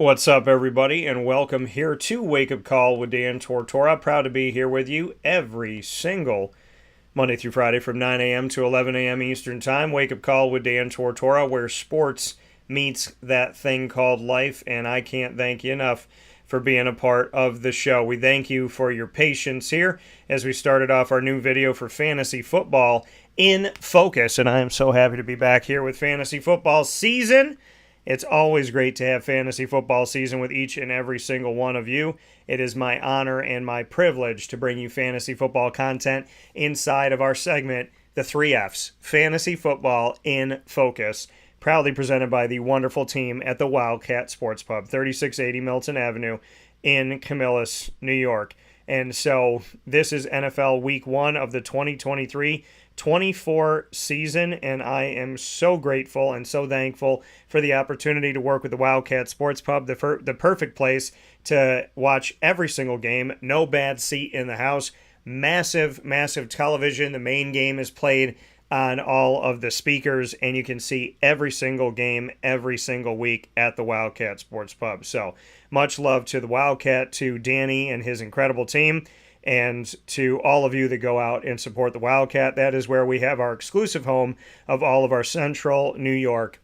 What's up, everybody, and welcome here to Wake Up Call with Dan Tortora. Proud to be here with you every single Monday through Friday from 9 a.m. to 11 a.m. Eastern Time. Wake Up Call with Dan Tortora, where sports meets that thing called life, and I can't thank you enough for being a part of the show. We thank you for your patience here as we started off our new video for fantasy football in focus, and I am so happy to be back here with fantasy football season. It's always great to have fantasy football season with each and every single one of you. It is my honor and my privilege to bring you fantasy football content inside of our segment, the 3Fs, Fantasy Football in Focus, proudly presented by the wonderful team at the Wildcat Sports Pub, 3680 Milton Avenue in Camillus, New York. And so this is NFL Week 1 of the 2023-24 season, and I am so grateful and so thankful for the opportunity to work with the Wildcat Sports Pub, the perfect place to watch every single game. No bad seat in the house. Massive, massive television. The main game is played on all of the speakers, and you can see every single game every single week at the Wildcat Sports Pub. So much love to the Wildcat, to Danny and his incredible team, and to all of you that go out and support the Wildcat. That is where we have our exclusive home of all of our Central New York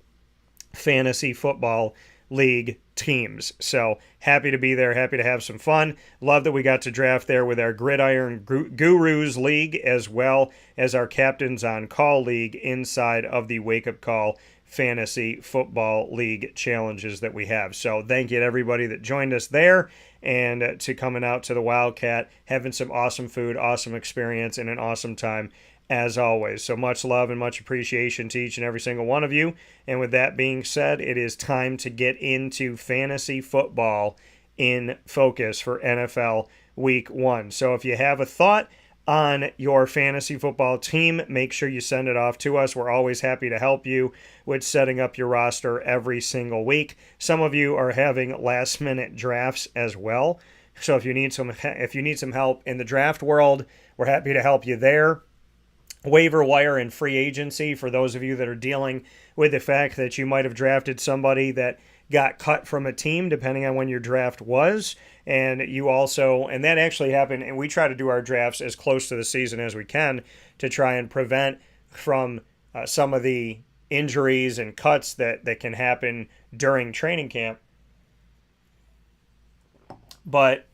Fantasy Football League teams. So happy to be there, happy to have some fun. Love that we got to draft there with our Gridiron Gurus League, as well as our Captains on Call League inside of the Wake Up Call Fantasy Football League challenges that we have. So thank you to everybody that joined us there, and to coming out to the Wildcat, having some awesome food, awesome experience, and an awesome time as always. So much love and much appreciation to each and every single one of you. And with that being said, it is time to get into fantasy football in focus for NFL Week 1. So if you have a thought on your fantasy football team, make sure you send it off to us. We're always happy to help you with setting up your roster every single week. Some of you are having last minute drafts as well. So if you need some help in the draft world, we're happy to help you there. Waiver wire and free agency, for those of you that are dealing with the fact that you might have drafted somebody that got cut from a team depending on when your draft was, and that actually happened, and we try to do our drafts as close to the season as we can to try and prevent from some of the injuries and cuts that can happen during training camp. But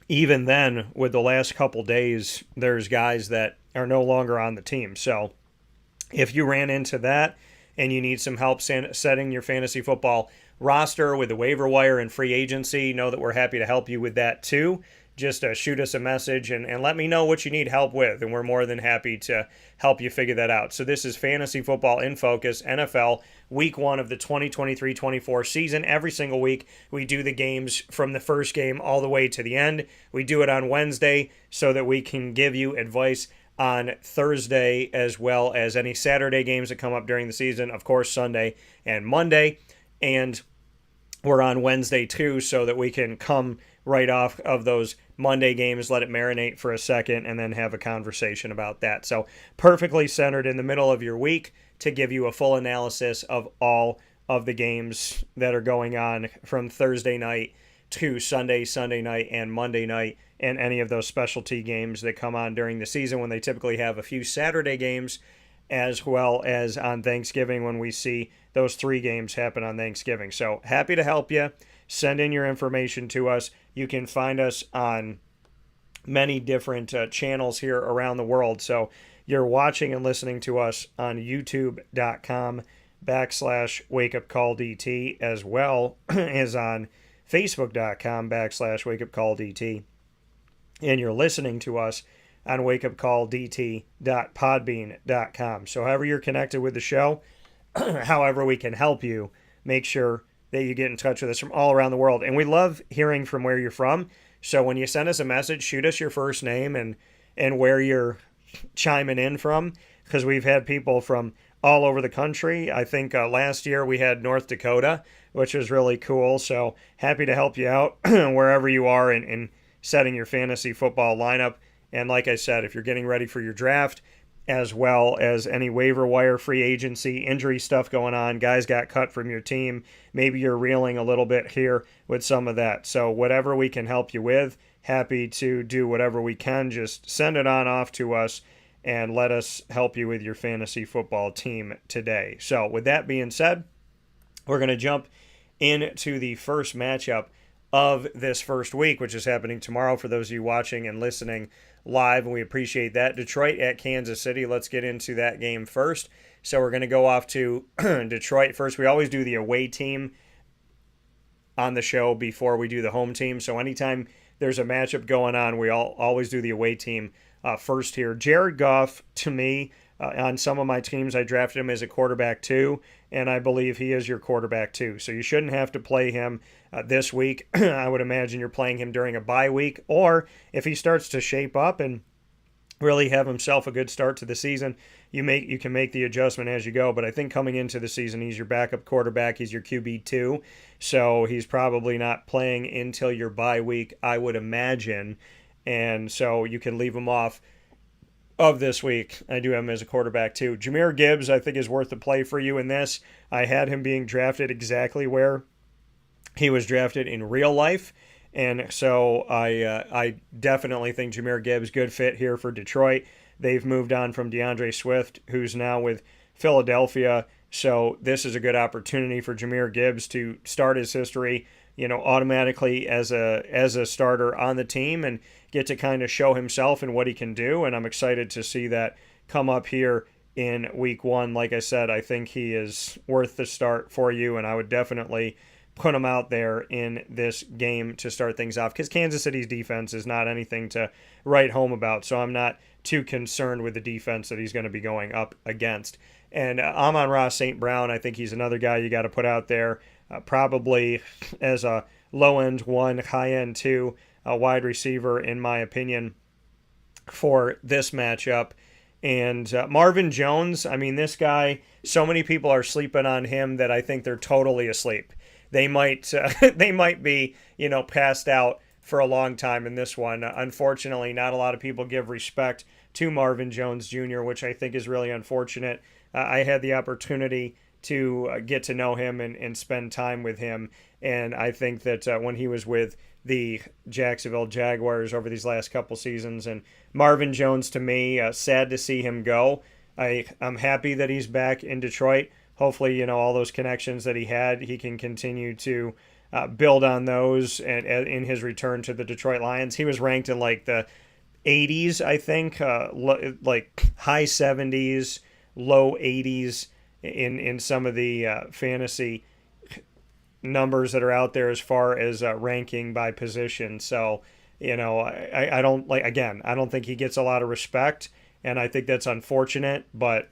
even then, with the last couple days, there's guys that are no longer on the team. So if you ran into that and you need some help setting your fantasy football roster with the waiver wire and free agency, know that we're happy to help you with that too. Just shoot us a message and let me know what you need help with, and we're more than happy to help you figure that out. So this is Fantasy Football in Focus, NFL, Week 1 of the 2023-24 season. Every single week, we do the games from the first game all the way to the end. We do it on Wednesday so that we can give you advice on Thursday, as well as any Saturday games that come up during the season, of course, Sunday and Monday. And we're on Wednesday too, so that we can come right off of those Monday games, let it marinate for a second, and then have a conversation about that. So perfectly centered in the middle of your week to give you a full analysis of all of the games that are going on from Thursday night to Sunday night, and Monday night, and any of those specialty games that come on during the season, when they typically have a few Saturday games, as well as on Thanksgiving when we see those 3 games happen on Thanksgiving. So happy to help you. Send in your information to us. You can find us on many different channels here around the world. So you're watching and listening to us on youtube.com/wakeupcalldt, as well as on facebook.com/wakeupcalldt. And you're listening to us on wakeupcalldt.podbean.com. So however you're connected with the show, however we can help you, make sure that you get in touch with us from all around the world. And we love hearing from where you're from. So when you send us a message, shoot us your first name and where you're chiming in from, because we've had people from all over the country. I think last year we had North Dakota, which was really cool. So happy to help you out wherever you are in setting your fantasy football lineup. And like I said, if you're getting ready for your draft, as well as any waiver wire free agency, injury stuff going on. Guys got cut from your team. Maybe you're reeling a little bit here with some of that. So whatever we can help you with, happy to do whatever we can. Just send it on off to us and let us help you with your fantasy football team today. So with that being said, we're going to jump into the first matchup of this first week, which is happening tomorrow for those of you watching and listening live, and we appreciate that. Detroit at Kansas City. Let's get into that game first. So we're going to go off to Detroit first. We always do the away team on the show before we do the home team. So anytime there's a matchup going on, we always do the away team first here. Jared Goff, to me, on some of my teams, I drafted him as a quarterback too, and I believe he is your quarterback too. So you shouldn't have to play him this week. I would imagine you're playing him during a bye week, or if he starts to shape up and really have himself a good start to the season, you can make the adjustment as you go. But I think coming into the season, he's your backup quarterback. He's your QB2, so he's probably not playing until your bye week, I would imagine. And so you can leave him off of this week. I do have him as a quarterback too. Jahmyr Gibbs, I think, is worth the play for you in this. I had him being drafted exactly where he was drafted in real life. And so I definitely think Jahmyr Gibbs, good fit here for Detroit. They've moved on from DeAndre Swift, who's now with Philadelphia. So this is a good opportunity for Jahmyr Gibbs to start his history, automatically as a starter on the team and get to kind of show himself and what he can do. And I'm excited to see that come up here in week one. Like I said, I think he is worth the start for you, and I would definitely put him out there in this game to start things off, because Kansas City's defense is not anything to write home about. So I'm not too concerned with the defense that he's going to be going up against. And Amon-Ra St. Brown, I think he's another guy you got to put out there, probably as a low-end 1, high-end 2 wide receiver, in my opinion, for this matchup. And Marvin Jones, I mean, this guy, so many people are sleeping on him that I think they're totally asleep. They might be, passed out for a long time in this one. Unfortunately, not a lot of people give respect to Marvin Jones Jr., which I think is really unfortunate. I had the opportunity to get to know him and spend time with him, and I think that when he was with the Jacksonville Jaguars over these last couple seasons, and Marvin Jones, to me, sad to see him go. I'm happy that he's back in Detroit. Hopefully, all those connections that he had, he can continue to build on those and in his return to the Detroit Lions. He was ranked in like the 80s, I think, like high 70s, low 80s in some of the fantasy numbers that are out there as far as ranking by position. So, I don't I don't think he gets a lot of respect, and I think that's unfortunate, but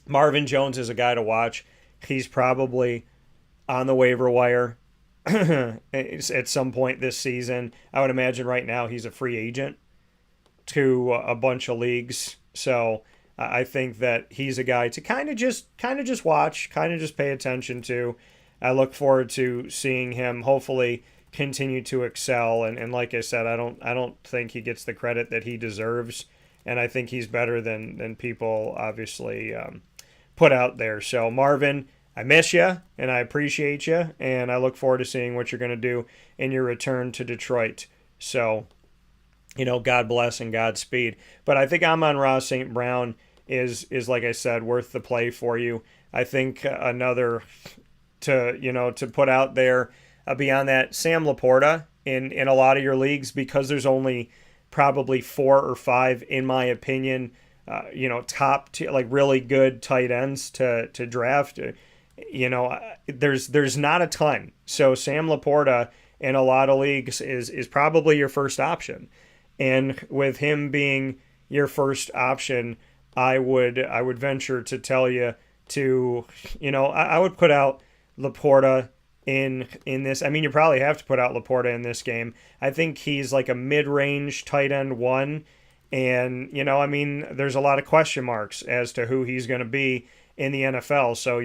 Marvin Jones is a guy to watch. He's probably on the waiver wire at some point this season. I would imagine right now he's a free agent to a bunch of leagues. So I think that he's a guy to kind of just watch, kind of just pay attention to. I look forward to seeing him hopefully continue to excel. And like I said, I don't think he gets the credit that he deserves. And I think he's better than people obviously put out there. So Marvin, I miss you and I appreciate you, and I look forward to seeing what you're going to do in your return to Detroit. So, God bless and Godspeed. But I think Amon-Ra St. Brown is like I said, worth the play for you. I think another to put out there beyond that, Sam Laporta in a lot of your leagues, because there's only probably 4 or 5, in my opinion, top like really good tight ends to draft. There's not a ton. So Sam Laporta in a lot of leagues is probably your first option. And with him being your first option, I would venture to tell you to, I would put out Laporta in this. I mean, you probably have to put out Laporta in this game. I think he's like a mid-range tight end 1. And, there's a lot of question marks as to who he's going to be in the NFL. So,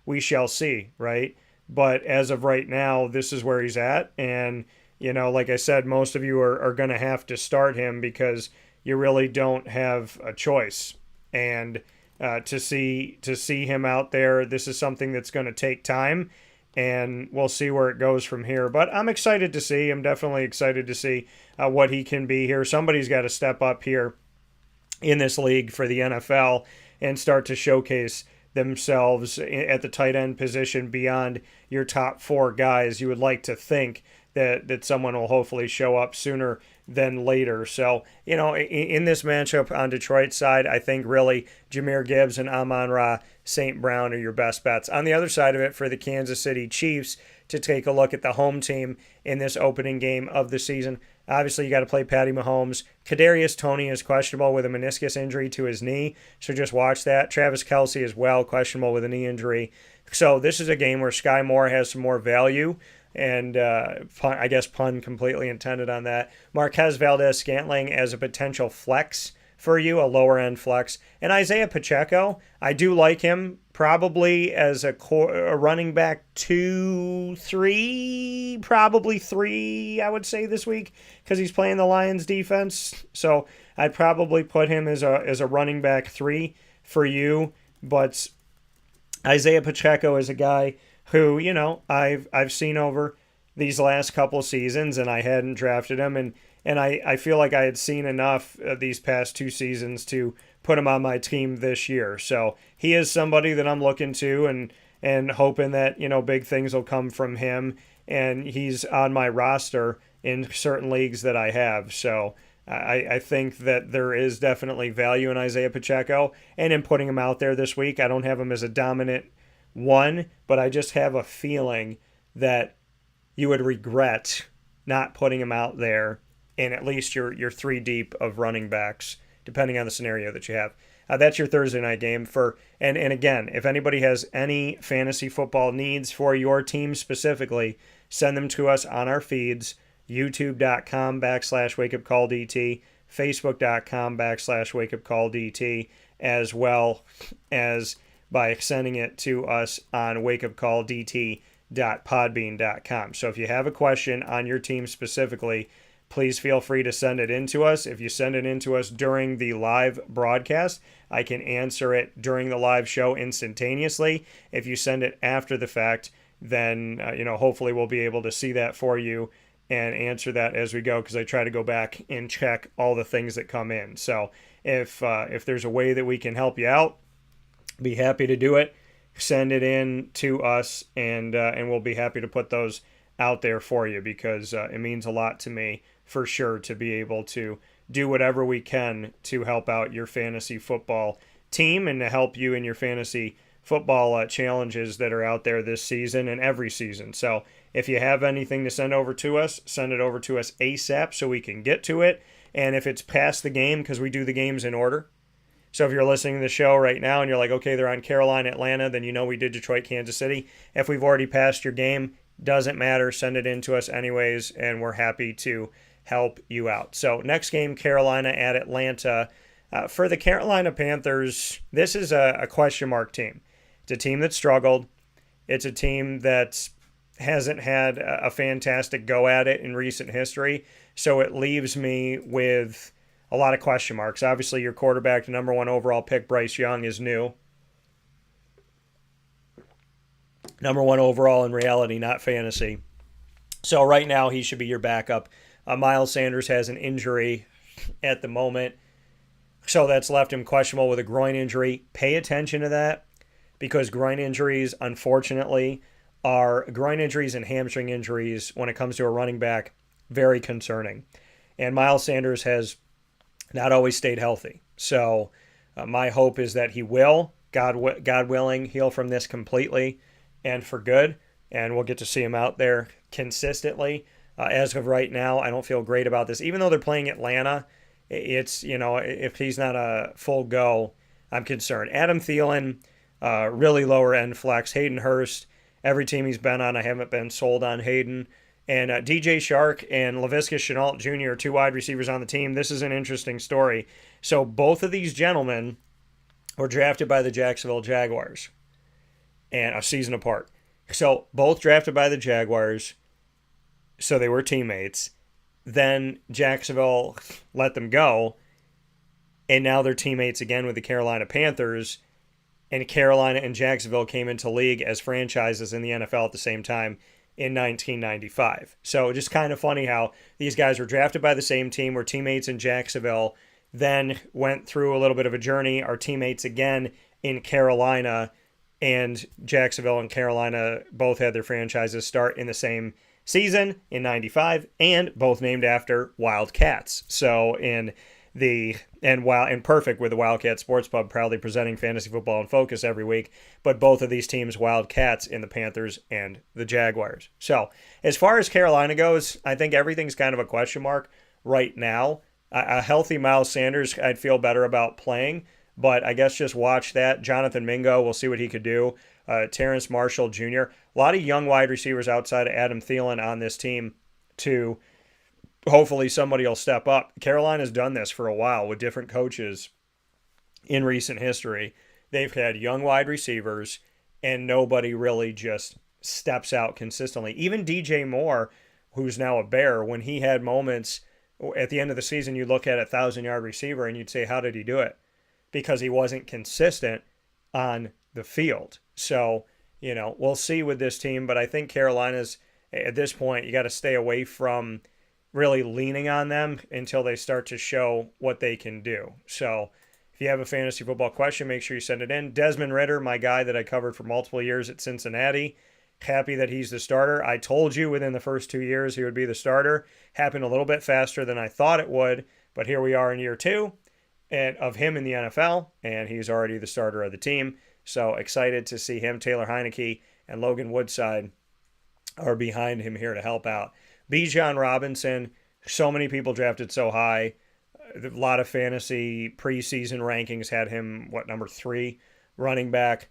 we shall see, right? But as of right now, this is where he's at. And, like I said, most of you are going to have to start him because you really don't have a choice. And to see him out there, this is something that's going to take time, and we'll see where it goes from here. But I'm excited to see. I'm definitely excited to see what he can be here. Somebody's got to step up here in this league for the NFL and start to showcase themselves at the tight end position beyond your top four guys. You would like to think that someone will hopefully show up sooner than later. So, in this matchup on Detroit's side, I think really Jahmyr Gibbs and Amon-Ra St. Brown are your best bets. On the other side of it, for the Kansas City Chiefs to take a look at the home team in this opening game of the season, obviously you got to play Patty Mahomes. Kadarius Toney is questionable with a meniscus injury to his knee, so just watch that. Travis Kelce as well, questionable with a knee injury. So this is a game where Sky Moore has some more value, and I guess pun completely intended on that. Marquez Valdez-Scantling as a potential flex for you, a lower-end flex. And Isaiah Pacheco, I do like him probably as a running back 2, 3, probably 3, I would say this week, because he's playing the Lions defense. So I'd probably put him as a running back 3 for you. But Isaiah Pacheco is a guy who, I've seen over these last couple seasons, and I hadn't drafted him, and I feel like I had seen enough these past 2 seasons to put him on my team this year. So he is somebody that I'm looking to and hoping that, big things will come from him, and he's on my roster in certain leagues that I have. So I think that there is definitely value in Isaiah Pacheco, and in putting him out there this week. I don't have him as a dominant one, but I just have a feeling that you would regret not putting him out there in at least your 3 deep of running backs, depending on the scenario that you have. That's your Thursday night game. And again, if anybody has any fantasy football needs for your team specifically, send them to us on our feeds, youtube.com/wakeupcalldt, facebook.com/wakeupcalldt, as well as by sending it to us on wakeupcalldt.podbean.com. So if you have a question on your team specifically, please feel free to send it in to us. If you send it in to us during the live broadcast, I can answer it during the live show instantaneously. If you send it after the fact, then hopefully we'll be able to see that for you and answer that as we go, because I try to go back and check all the things that come in. So if there's a way that we can help you out, be happy to do it. Send it in to us, and we'll be happy to put those out there for you, because it means a lot to me for sure to be able to do whatever we can to help out your fantasy football team and to help you in your fantasy football challenges that are out there this season and every season. So if you have anything to send over to us, send it over to us ASAP so we can get to it. And if it's past the game, because we do the games in order. So if you're listening to the show right now and you're like, okay, they're on Carolina, Atlanta, then we did Detroit, Kansas City. If we've already passed your game, doesn't matter. Send it in to us anyways, and we're happy to help you out. So next game, Carolina at Atlanta. For the Carolina Panthers, this is a question mark team. It's a team that struggled. It's a team that hasn't had a fantastic go at it in recent history. So it leaves me with a lot of question marks. Obviously, your quarterback, the number 1 overall pick, Bryce Young, is new. Number 1 overall in reality, not fantasy. So right now, he should be your backup. Miles Sanders has an injury at the moment, so that's left him questionable with a groin injury. Pay attention to that, because groin injuries, unfortunately, are groin injuries and hamstring injuries when it comes to a running back, very concerning. And Miles Sanders has not always stayed healthy. So my hope is that he will, God willing, heal from this completely and for good, and we'll get to see him out there consistently. As of right now, I don't feel great about this. Even though they're playing Atlanta, it's, if he's not a full go, I'm concerned. Adam Thielen, really lower end flex. Hayden Hurst, every team he's been on, I haven't been sold on Hayden. And DJ Shark and Laviska Shenault Jr. are 2 wide receivers on the team. This is an interesting story. So both of these gentlemen were drafted by the Jacksonville Jaguars, and a season apart. So both drafted by the Jaguars, so they were teammates. Then Jacksonville let them go, and now they're teammates again with the Carolina Panthers. And Carolina and Jacksonville came into league as franchises in the NFL at the same time in 1995. So just kind of funny how these guys were drafted by the same team, were teammates in Jacksonville, then went through a little bit of a journey, are teammates again in Carolina, and Jacksonville and Carolina both had their franchises start in the same season in 95 and both named after Wildcats. So and perfect with the Wildcat Sports Pub proudly presenting fantasy football in focus every week, but both of these teams Wildcats in the Panthers and the Jaguars. So as far as Carolina goes, I think everything's kind of a question mark right now. A healthy Miles Sanders I'd feel better about playing, but I guess just watch that. Jonathan Mingo, we'll see what he could do. Terrence Marshall Jr. A lot of young wide receivers outside of Adam Thielen on this team too. Hopefully somebody will step up. Carolina's done this for a while with different coaches in recent history. They've had young wide receivers and nobody really just steps out consistently. Even DJ Moore, who's now a Bear, when he had moments at the end of the season, you look at a 1,000-yard receiver and you'd say, how did he do it? Because he wasn't consistent on the field. So, we'll see with this team, but I think Carolina's, at this point, you got to stay away from really leaning on them until they start to show what they can do. So if you have a fantasy football question, make sure you send it in. Desmond Ridder, my guy that I covered for multiple years at Cincinnati, happy that he's the starter. I told you within the first 2 years he would be the starter. Happened a little bit faster than I thought it would, but here we are in year 2 and of him in the NFL, and he's already the starter of the team. So excited to see him. Taylor Heineke and Logan Woodside are behind him here to help out. Bijan Robinson, so many people drafted so high. A lot of fantasy preseason rankings had him, number 3 running back.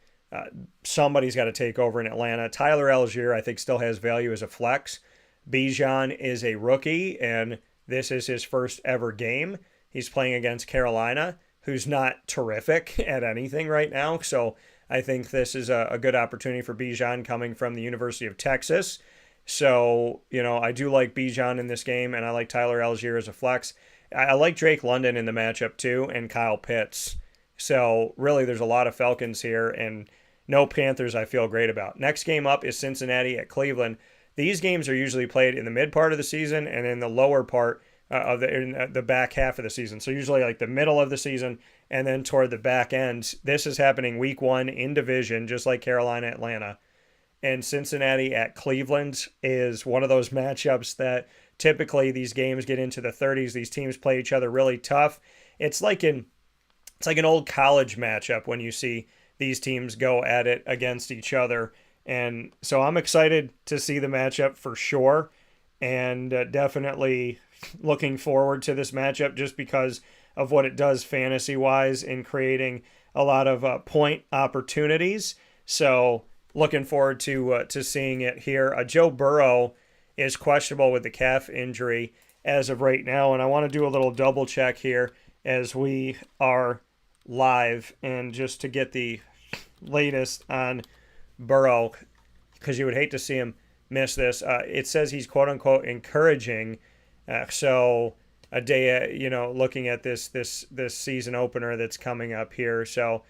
Somebody's got to take over in Atlanta. Tyler Algier, I think, still has value as a flex. Bijan is a rookie, and this is his first ever game. He's playing against Carolina, who's not terrific at anything right now. So I think this is a good opportunity for Bijan coming from the University of Texas. So, I do like Bijan in this game, and I like Tyler Algier as a flex. I like Drake London in the matchup too, and Kyle Pitts. So, really, there's a lot of Falcons here, and no Panthers I feel great about. Next game up is Cincinnati at Cleveland. These games are usually played in the mid part of the season and in the lower part in the back half of the season. So, usually like the middle of the season and then toward the back end. This is happening week 1 in division, just like Carolina, Atlanta. And Cincinnati at Cleveland is one of those matchups that typically these games get into the 30s. These teams play each other really tough. It's like an old college matchup when you see these teams go at it against each other. And so I'm excited to see the matchup for sure, and definitely looking forward to this matchup just because of what it does fantasy-wise in creating a lot of point opportunities. So looking forward to seeing it here. Joe Burrow is questionable with the calf injury as of right now, and I want to do a little double check here as we are live, and just to get the latest on Burrow, because you would hate to see him miss this. It says he's quote unquote encouraging. So a day, looking at this season opener that's coming up here. So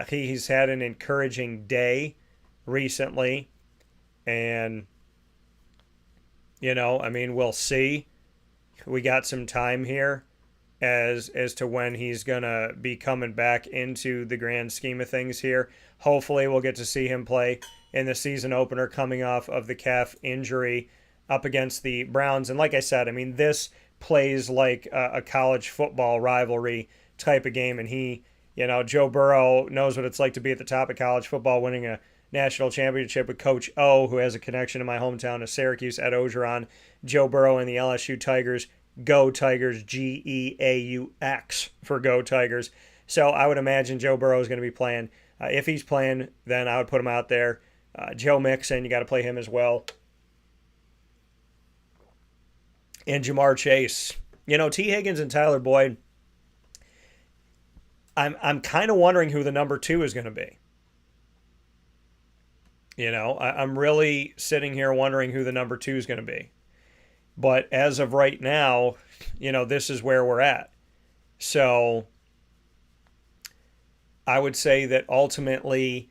he's had an encouraging day recently, and we'll see. We got some time here as to when he's gonna be coming back into the grand scheme of things here. Hopefully we'll get to see him play in the season opener coming off of the calf injury up against the Browns. And like I said, this plays like a college football rivalry type of game, and Joe Burrow knows what it's like to be at the top of college football, winning a national championship with Coach O, who has a connection to my hometown of Syracuse, Ed Ogeron. Joe Burrow and the LSU Tigers. Go Tigers, Geaux for Go Tigers. So I would imagine Joe Burrow is going to be playing. If he's playing, then I would put him out there. Joe Mixon, you got to play him as well. And Jamar Chase. T. Higgins and Tyler Boyd, I'm kind of wondering who the number 2 is going to be. I'm really sitting here wondering who the number 2 is going to be. But as of right now, this is where we're at. So I would say that ultimately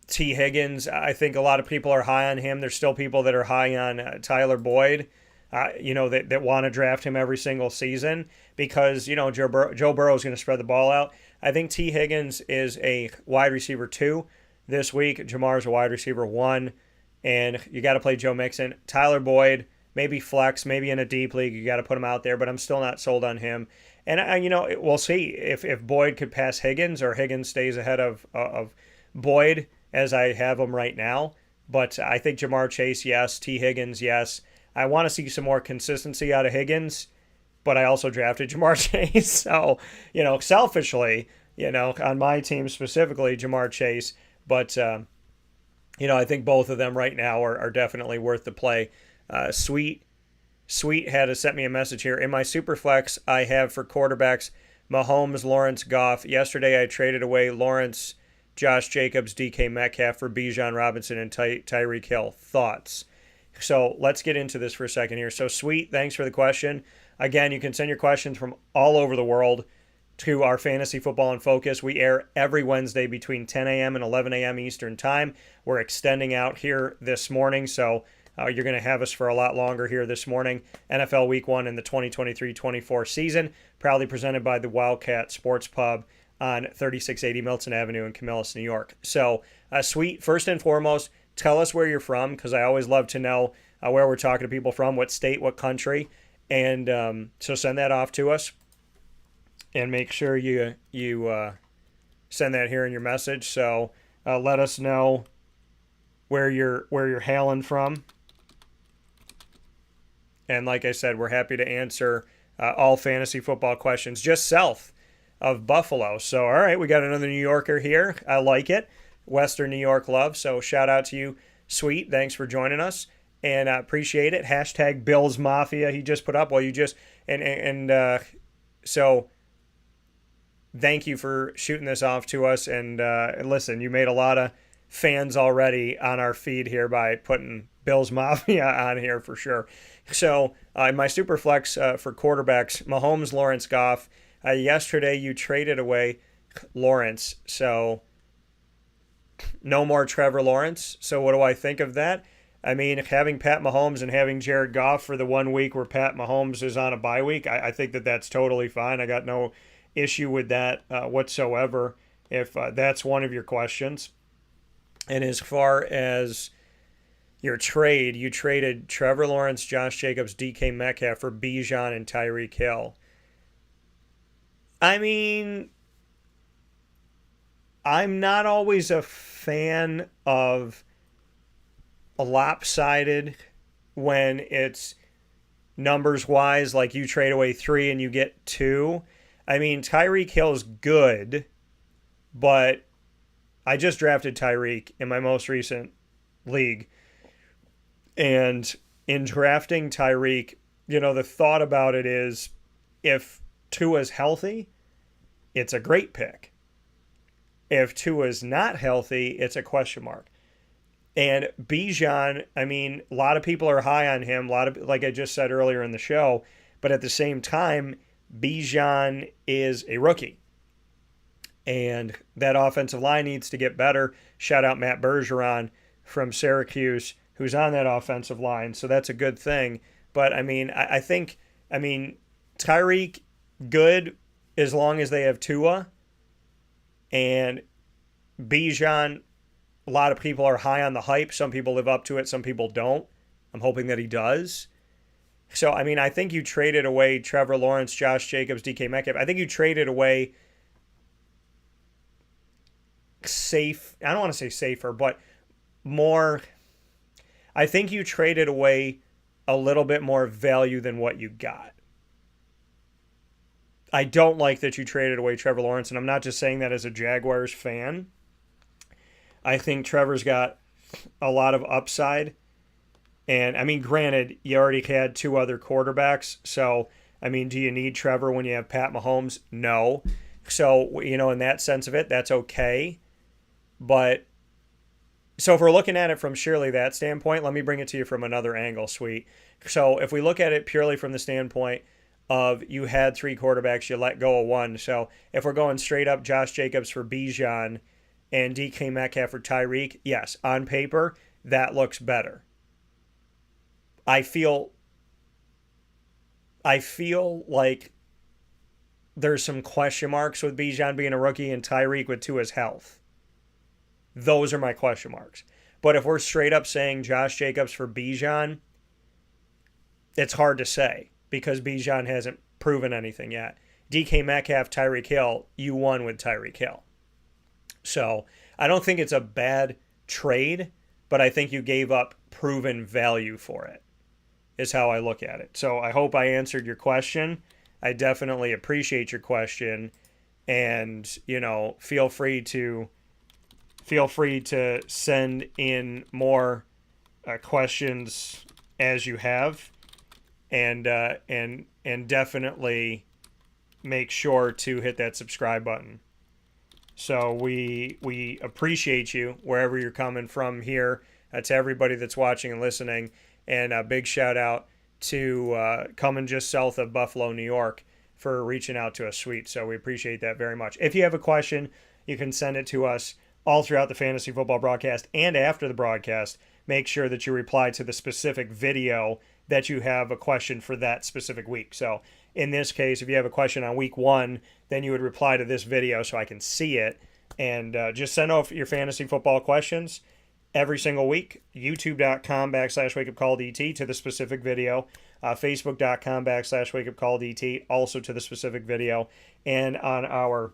T. Higgins, I think a lot of people are high on him. There's still people that are high on Tyler Boyd, that want to draft him every single season because, Joe Burrow is going to spread the ball out. I think T. Higgins is a wide receiver 2 this week. Jamar's a wide receiver 1, and you got to play Joe Mixon. Tyler Boyd, maybe flex, maybe in a deep league, you got to put him out there, but I'm still not sold on him. And, we'll see if Boyd could pass Higgins or Higgins stays ahead of Boyd as I have him right now. But I think Jamar Chase, yes. T. Higgins, yes. I want to see some more consistency out of Higgins, but I also drafted Jamar Chase. So, selfishly, on my team specifically, Jamar Chase. But, I think both of them right now are definitely worth the play. Sweet had to sent me a message here. In my Superflex, I have for quarterbacks Mahomes, Lawrence, Goff. Yesterday, I traded away Lawrence, Josh Jacobs, DK Metcalf for Bijan Robinson and Tyreek Hill. Thoughts? So let's get into this for a second here. So, Sweet, thanks for the question. Again, you can send your questions from all over the world to our Fantasy Football in Focus. We air every Wednesday between 10 a.m. and 11 a.m. Eastern Time. We're extending out here this morning, so you're going to have us for a lot longer here this morning. NFL Week 1 in the 2023-24 season, proudly presented by the Wildcat Sports Pub on 3680 Milton Avenue in Camillus, New York. So, Sweet, first and foremost, tell us where you're from, because I always love to know where we're talking to people from, what state, what country. And so send that off to us. And make sure you send that here in your message. So let us know where you're hailing from. And like I said, we're happy to answer all fantasy football questions, just south of Buffalo. So, all right, we got another New Yorker here. I like it. Western New York love. So shout out to you, Sweet. Thanks for joining us. And I appreciate it. Hashtag Bills Mafia he just put up. Well, you just, so thank you for shooting this off to us. And listen, you made a lot of fans already on our feed here by putting Bills Mafia on here for sure. So in my Superflex for quarterbacks, Mahomes, Lawrence, Goff. Yesterday you traded away Lawrence, so no more Trevor Lawrence. So what do I think of that? I mean, having Pat Mahomes and having Jared Goff for the 1 week where Pat Mahomes is on a bye week, I think that's totally fine. I got no issue with that whatsoever if that's one of your questions. And as far as your trade, you traded Trevor Lawrence, Josh Jacobs, DK Metcalf for Bijan and Tyreek Hill. I mean, I'm not always a fan of a lopsided when it's numbers wise, like you trade away 3 and you get 2. I mean, Tyreek Hill's good, but I just drafted Tyreek in my most recent league. And in drafting Tyreek, the thought about it is if Tua's healthy, it's a great pick. If Tua's not healthy, it's a question mark. And Bijan, I mean, a lot of people are high on him, like I just said earlier in the show, but at the same time, Bijan is a rookie. And that offensive line needs to get better. Shout out Matt Bergeron from Syracuse, who's on that offensive line, so that's a good thing. But, I mean, I think Tyreek, good as long as they have Tua. And Bijan, a lot of people are high on the hype. Some people live up to it. Some people don't. I'm hoping that he does. So, I mean, I think you traded away Trevor Lawrence, Josh Jacobs, DK Metcalf. I think you traded away safe. I don't want to say safer, but more. I think you traded away a little bit more value than what you got. I don't like that you traded away Trevor Lawrence, and I'm not just saying that as a Jaguars fan. I think Trevor's got a lot of upside. And, I mean, granted, you already had 2 other quarterbacks. So, I mean, do you need Trevor when you have Pat Mahomes? No. So, in that sense of it, that's okay. But, so if we're looking at it from surely that standpoint, let me bring it to you from another angle, Sweet. So, if we look at it purely from the standpoint of you had three quarterbacks, you let go of one. So if we're going straight up Josh Jacobs for Bijan and DK Metcalf for Tyreek, yes, on paper, that looks better. I feel like there's some question marks with Bijan being a rookie and Tyreek with Tua's health. Those are my question marks. But if we're straight up saying Josh Jacobs for Bijan, it's hard to say because Bijan hasn't proven anything yet. DK Metcalf, Tyreek Hill, you won with Tyreek Hill. So I don't think it's a bad trade, but I think you gave up proven value for it, is how I look at it. So I hope I answered your question. I definitely appreciate your question. And, feel free to send in more questions as you have. And definitely make sure to hit that subscribe button. So we appreciate you wherever you're coming from here. To everybody that's watching and listening. And a big shout out to coming just south of Buffalo, New York for reaching out to us, sweet. So we appreciate that very much. If you have a question, you can send it to us all throughout the fantasy football broadcast and after the broadcast. Make sure that you reply to the specific video that you have a question for that specific week. So in this case, if you have a question on week 1, then you would reply to this video so I can see it. And just send off your fantasy football questions every single week. YouTube.com/wakeupcalldt to the specific video. Facebook.com/wakeupcalldt also to the specific video. And on our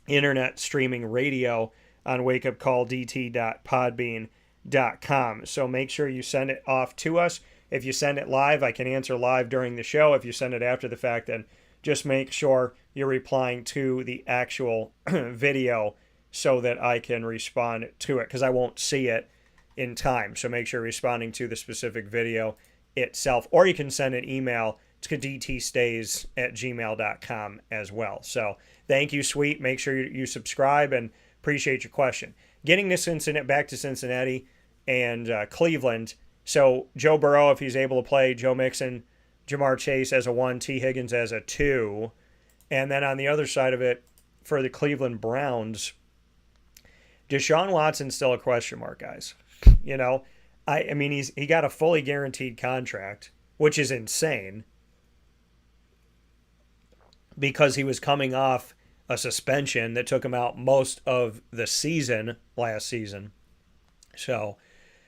internet streaming radio on wakeupcalldt.podbean.com. So make sure you send it off to us. If you send it live, I can answer live during the show. If you send it after the fact, then just make sure you're replying to the actual video so that I can respond to it, because I won't see it in time. So make sure you're responding to the specific video itself. Or you can send an email to dtstays@gmail.com as well. So thank you, sweet. Make sure you subscribe and appreciate your question. Getting to Cincinnati, back to Cincinnati and Cleveland. So Joe Burrow, if he's able to play, Joe Mixon, Jamar Chase as a 1, T. Higgins as a 2. And then on the other side of it, for the Cleveland Browns, Deshaun Watson's still a question mark, guys. I mean, he got a fully guaranteed contract, which is insane because he was coming off a suspension that took him out most of the season last season. So,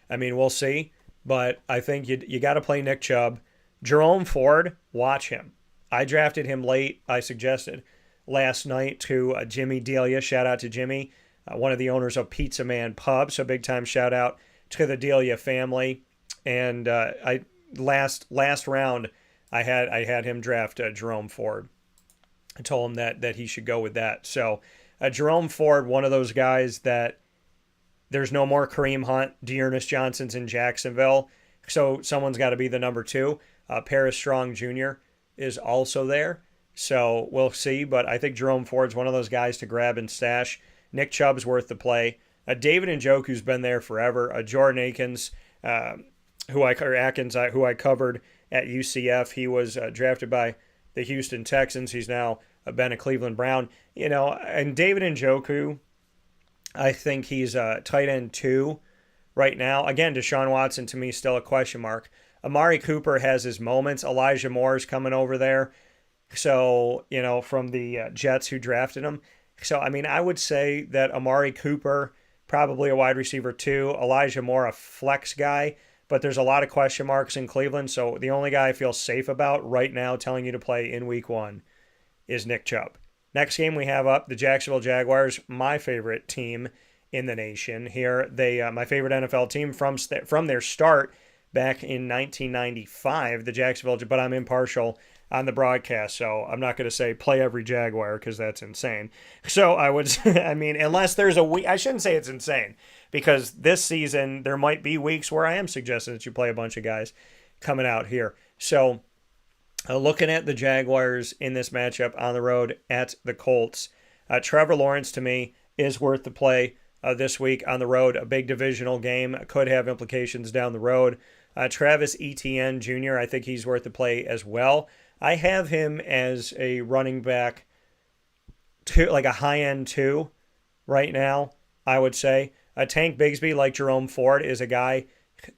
I mean, we'll see. But I think you got to play Nick Chubb. Jerome Ford, watch him. I drafted him late. I suggested last night to Jimmy Delia. Shout out to Jimmy, one of the owners of Pizza Man Pub. So big time shout out to the Delia family. And I last round I had him draft Jerome Ford. I told him that he should go with that. So Jerome Ford, one of those guys that there's no more Kareem Hunt, Dearness Johnson's in Jacksonville. So someone's got to be the number 2. Paris Strong Jr. is also there. So we'll see. But I think Jerome Ford's one of those guys to grab and stash. Nick Chubb's worth the play. David Njoku's been there forever. Jordan Akins, who I covered at UCF. He was drafted by the Houston Texans. He's now been a Cleveland Brown. And David Njoku, I think he's a tight end 2 right now. Again, Deshaun Watson to me still a question mark. Amari Cooper has his moments. Elijah Moore's coming over there. So, from the Jets who drafted him. So, I mean, I would say that Amari Cooper, probably a wide receiver 2. Elijah Moore, a flex guy. But there's a lot of question marks in Cleveland. So the only guy I feel safe about right now telling you to play in week 1 is Nick Chubb. Next game we have up, the Jacksonville Jaguars, my favorite team in the nation here. They my favorite NFL team from their start back in 1995, the Jacksonville, but I'm impartial on the broadcast, so I'm not going to say play every Jaguar because that's insane. So I would, I mean, unless there's a week, I shouldn't say it's insane because this season there might be weeks where I am suggesting that you play a bunch of guys coming out here. So looking at the Jaguars in this matchup on the road at the Colts, Trevor Lawrence to me is worth the play. this week on the road, a big divisional game, could have implications down the road. Travis Etienne Jr., I think he's worth the play as well. I have him as a running back, two, like a high end two right now, I would say. Tank Bigsby, like Jerome Ford, is a guy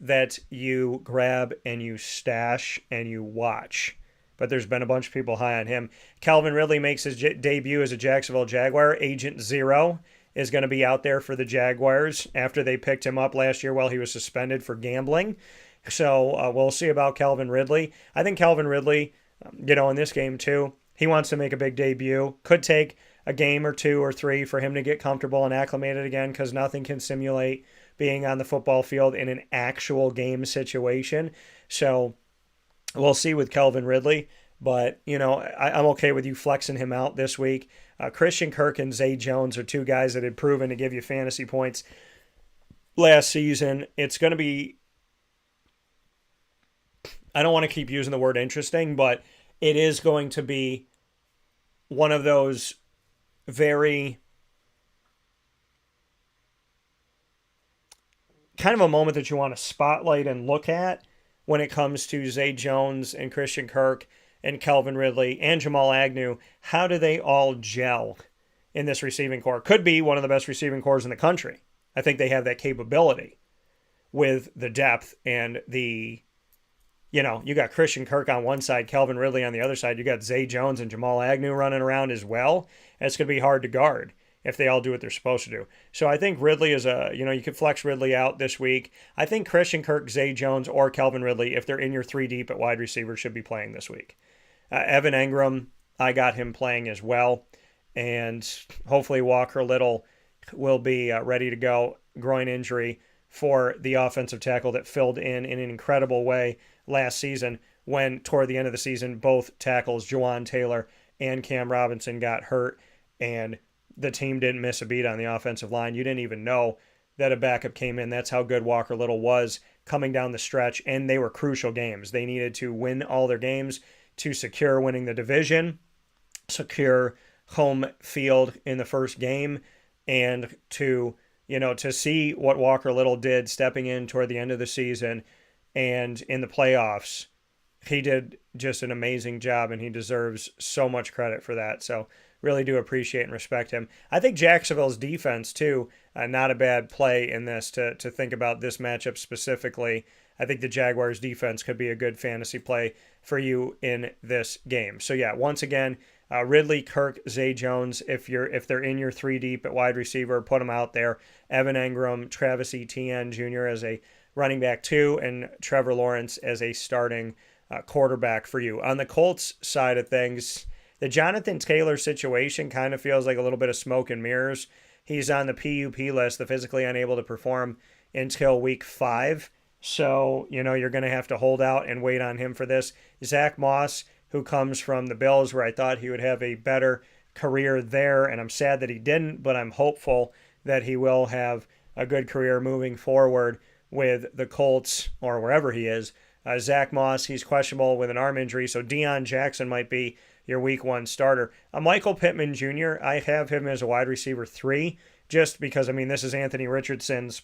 that you grab and you stash and you watch. But there's been a bunch of people high on him. Calvin Ridley makes his debut as a Jacksonville Jaguar. Agent Zero is going to be out there for the Jaguars after they picked him up last year while he was suspended for gambling. So we'll see about Calvin Ridley. I think Calvin Ridley, in this game too, he wants to make a big debut. Could take a game or two or three for him to get comfortable and acclimated again, because nothing can simulate being on the football field in an actual game situation. So we'll see with Calvin Ridley. But, I'm okay with you flexing him out this week. Christian Kirk and Zay Jones are two guys that had proven to give you fantasy points last season. It's going to be, I don't want to keep using the word interesting, but it is going to be one of those very kind of a moment that you want to spotlight and look at when it comes to Zay Jones and Christian Kirk and Calvin Ridley and Jamal Agnew. How do they all gel in this receiving core? Could be one of the best receiving cores in the country. I think they have that capability with the depth and the, you got Christian Kirk on one side, Calvin Ridley on the other side. You got Zay Jones and Jamal Agnew running around as well. It's going to be hard to guard if they all do what they're supposed to do. So I think Ridley is you could flex Ridley out this week. I think Christian Kirk, Zay Jones, or Calvin Ridley, if they're in your three deep at wide receiver, should be playing this week. Evan Engram, I got him playing as well. And hopefully Walker Little will be ready to go. Groin injury for the offensive tackle that filled in an incredible way last season when, toward the end of the season, both tackles, Jawan Taylor and Cam Robinson, got hurt, and the team didn't miss a beat on the offensive line. You didn't even know that a backup came in. That's how good Walker Little was coming down the stretch, and they were crucial games. They needed to win all their games to secure winning the division, secure home field in the first game, and to see what Walker Little did stepping in toward the end of the season and in the playoffs. He did just an amazing job, and he deserves so much credit for that. So really do appreciate and respect him. I think Jacksonville's defense, too, not a bad play in this to think about this matchup specifically. I think the Jaguars' defense could be a good fantasy play for you in this game. So, yeah, once again, Ridley, Kirk, Zay Jones, if they're in your three deep at wide receiver, put them out there. Evan Engram, Travis Etienne Jr. as a running back 2, and Trevor Lawrence as a starting quarterback for you. On the Colts side of things, the Jonathan Taylor situation kind of feels like a little bit of smoke and mirrors. He's on the PUP list, the physically unable to perform until week 5. So, you're going to have to hold out and wait on him for this. Zach Moss, who comes from the Bills, where I thought he would have a better career there, and I'm sad that he didn't, but I'm hopeful that he will have a good career moving forward with the Colts or wherever he is. Zach Moss, he's questionable with an arm injury, so Deion Jackson might be your week 1 starter. Michael Pittman Jr., I have him as a wide receiver 3, just because, this is Anthony Richardson's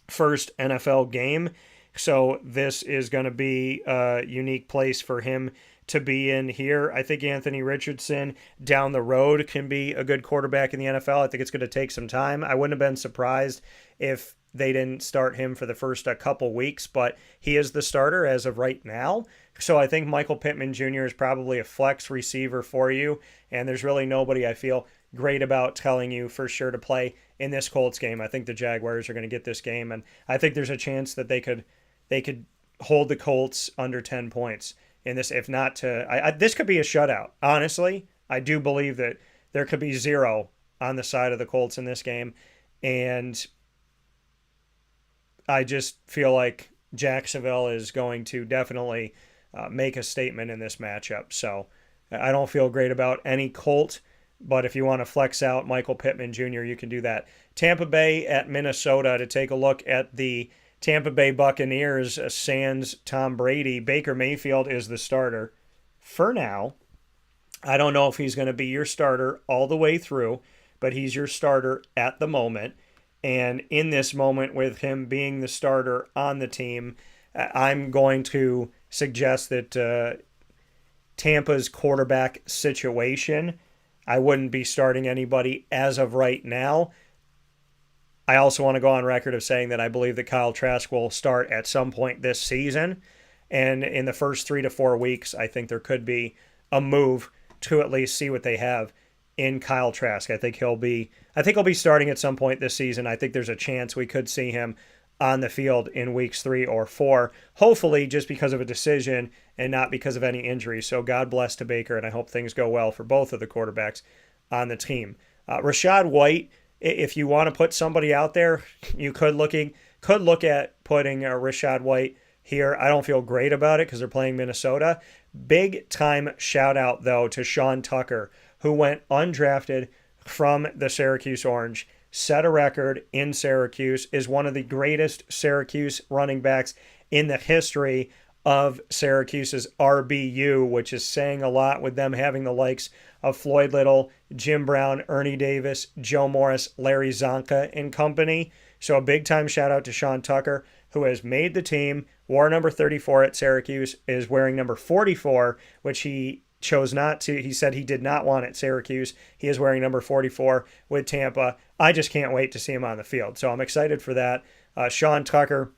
first NFL game, so this is going to be a unique place for him to be in here. I think Anthony Richardson down the road can be a good quarterback in the NFL. I think it's going to take some time. I wouldn't have been surprised if they didn't start him for the first couple weeks, but he is the starter as of right now. So I think Michael Pittman Jr. is probably a flex receiver for you, and there's really nobody I feel great about telling you for sure to play in this Colts game. I think the Jaguars are going to get this game, and I think there's a chance that they could hold the Colts under 10 points in this. If not this could be a shutout. Honestly, I do believe that there could be 0 on the side of the Colts in this game, and I just feel like Jacksonville is going to definitely make a statement in this matchup. So I don't feel great about any Colt, but if you want to flex out Michael Pittman Jr., you can do that. Tampa Bay at Minnesota to take a look at the Tampa Bay Buccaneers sans Tom Brady. Baker Mayfield is the starter for now. I don't know if he's going to be your starter all the way through, but he's your starter at the moment. And in this moment, with him being the starter on the team, I'm going to suggest that Tampa's quarterback situation, I wouldn't be starting anybody as of right now. I also want to go on record of saying that I believe that Kyle Trask will start at some point this season. And in the first 3 to 4 weeks, I think there could be a move to at least see what they have in Kyle Trask. I think he'll be starting at some point this season. I think there's a chance we could see him on the field in weeks 3 or 4, hopefully just because of a decision and not because of any injury. So God bless to Baker, and I hope things go well for both of the quarterbacks on the team. Rachaad White, if you want to put somebody out there, you could look at putting Rachaad White here. I don't feel great about it because they're playing Minnesota. Big time shout out though to Sean Tucker, who went undrafted from the Syracuse Orange, set a record in Syracuse, is one of the greatest Syracuse running backs in the history of Syracuse's RBU, which is saying a lot with them having the likes of Floyd Little, Jim Brown, Ernie Davis, Joe Morris, Larry Zonka and company. So a big time shout out to Sean Tucker, who has made the team, wore number 34 at Syracuse, is wearing number 44, which he chose not to. He said he did not want at Syracuse. He is wearing number 44 with Tampa. I just can't wait to see him on the field. So I'm excited for that. Sean Tucker,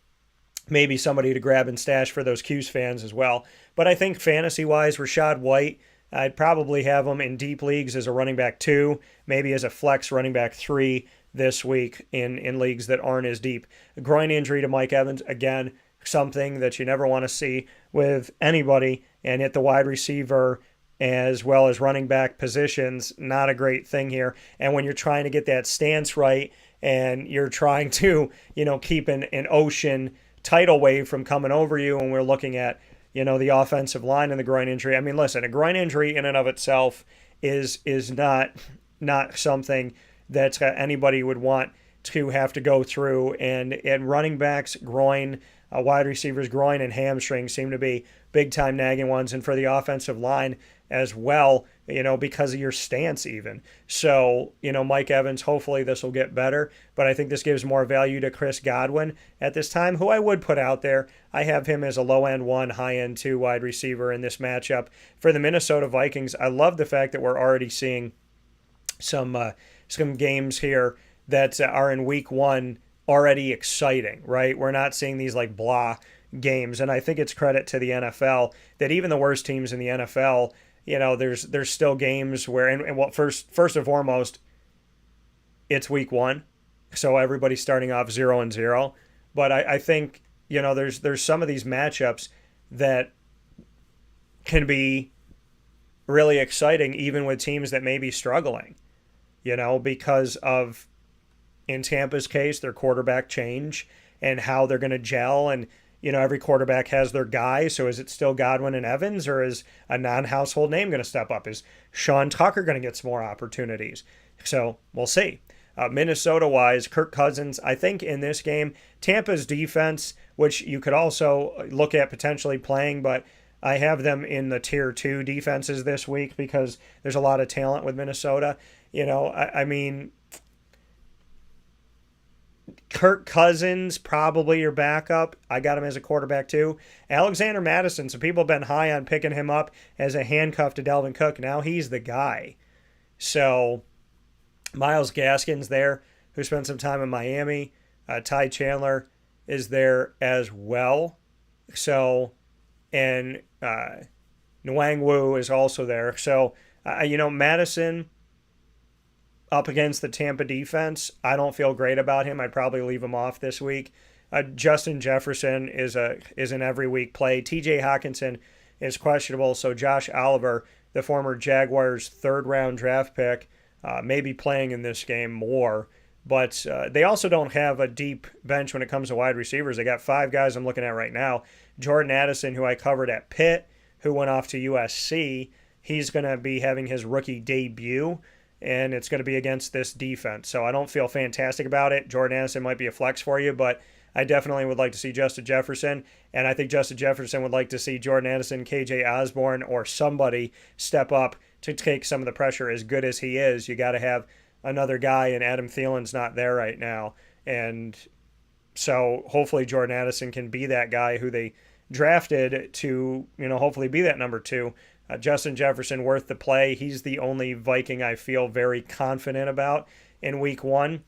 maybe somebody to grab and stash for those Cuse fans as well. But I think fantasy-wise, Rachaad White, I'd probably have him in deep leagues as a running back 2, maybe as a flex running back 3 this week in leagues that aren't as deep. A groin injury to Mike Evans, again, something that you never want to see with anybody. And at the wide receiver as well as running back positions, not a great thing here. And when you're trying to get that stance right and you're trying to, keep an ocean tidal wave from coming over you, and we're looking at, the offensive line and the groin injury. I mean, listen, a groin injury in and of itself is not something that anybody would want to have to go through. And running backs, groin, wide receivers, groin, and hamstring seem to be big-time nagging ones. And for the offensive line as well, because of your stance even. So, Mike Evans, hopefully this will get better. But I think this gives more value to Chris Godwin at this time, who I would put out there. I have him as a low-end 1, high-end 2 wide receiver in this matchup. For the Minnesota Vikings, I love the fact that we're already seeing some games here that are in week 1 already exciting, right? We're not seeing these like blah games. And I think it's credit to the NFL that even the worst teams in the NFL, there's still games where, and well, first and foremost, it's week 1. So everybody's starting off 0-0. But I think, there's some of these matchups that can be really exciting even with teams that may be struggling, because of, in Tampa's case, their quarterback change and how they're going to gel. And, every quarterback has their guy. So is it still Godwin and Evans, or is a non-household name going to step up? Is Sean Tucker going to get some more opportunities? So we'll see. Minnesota-wise, Kirk Cousins, I think in this game, Tampa's defense, which you could also look at potentially playing, but I have them in the tier 2 defenses this week because there's a lot of talent with Minnesota. I mean, Kirk Cousins, probably your backup. I got him as a quarterback too. Alexander Mattison, some people have been high on picking him up as a handcuff to Dalvin Cook. Now he's the guy. So Myles Gaskin's there, who spent some time in Miami. Ty Chandler is there as well. So, and Nwangwu is also there. So, Madison up against the Tampa defense, I don't feel great about him. I'd probably leave him off this week. Justin Jefferson is an every week play. TJ Hawkinson is questionable, so Josh Oliver, the former Jaguars 3rd round draft pick, may be playing in this game more. But they also don't have a deep bench when it comes to wide receivers. They got 5 guys I'm looking at right now. Jordan Addison, who I covered at Pitt, who went off to USC, he's going to be having his rookie debut, and it's going to be against this defense. So I don't feel fantastic about it. Jordan Addison might be a flex for you, but I definitely would like to see Justin Jefferson, and I think Justin Jefferson would like to see Jordan Addison, KJ Osborne, or somebody step up to take some of the pressure. As good as he is, you got to have another guy, and Adam Thielen's not there right now. And so hopefully Jordan Addison can be that guy who they drafted to, hopefully be that number two. Justin Jefferson worth the play. He's the only Viking I feel very confident about in week one,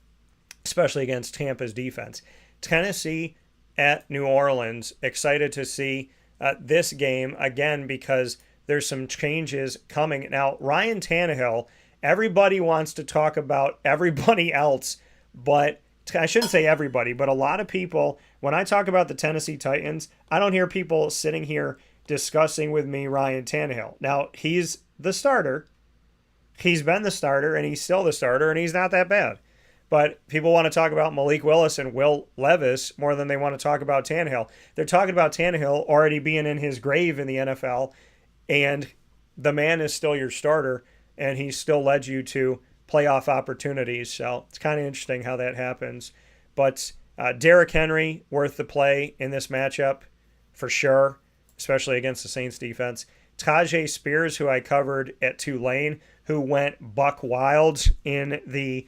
especially against Tampa's defense. Tennessee at New Orleans. Excited to see this game again because there's some changes coming. Now, Ryan Tannehill, everybody wants to talk about everybody else, but I shouldn't say everybody, but a lot of people, when I talk about the Tennessee Titans, I don't hear people sitting here discussing with me Ryan Tannehill. Now, he's the starter. He's been the starter, and he's still the starter, and he's not that bad. But people want to talk about Malik Willis and Will Levis more than they want to talk about Tannehill. They're talking about Tannehill already being in his grave in the NFL, and the man is still your starter, and he still led you to playoff opportunities. So it's kind of interesting how that happens. But Derrick Henry, worth the play in this matchup for sure, especially against the Saints defense. Tajay Spears, who I covered at Tulane, who went buck wild in the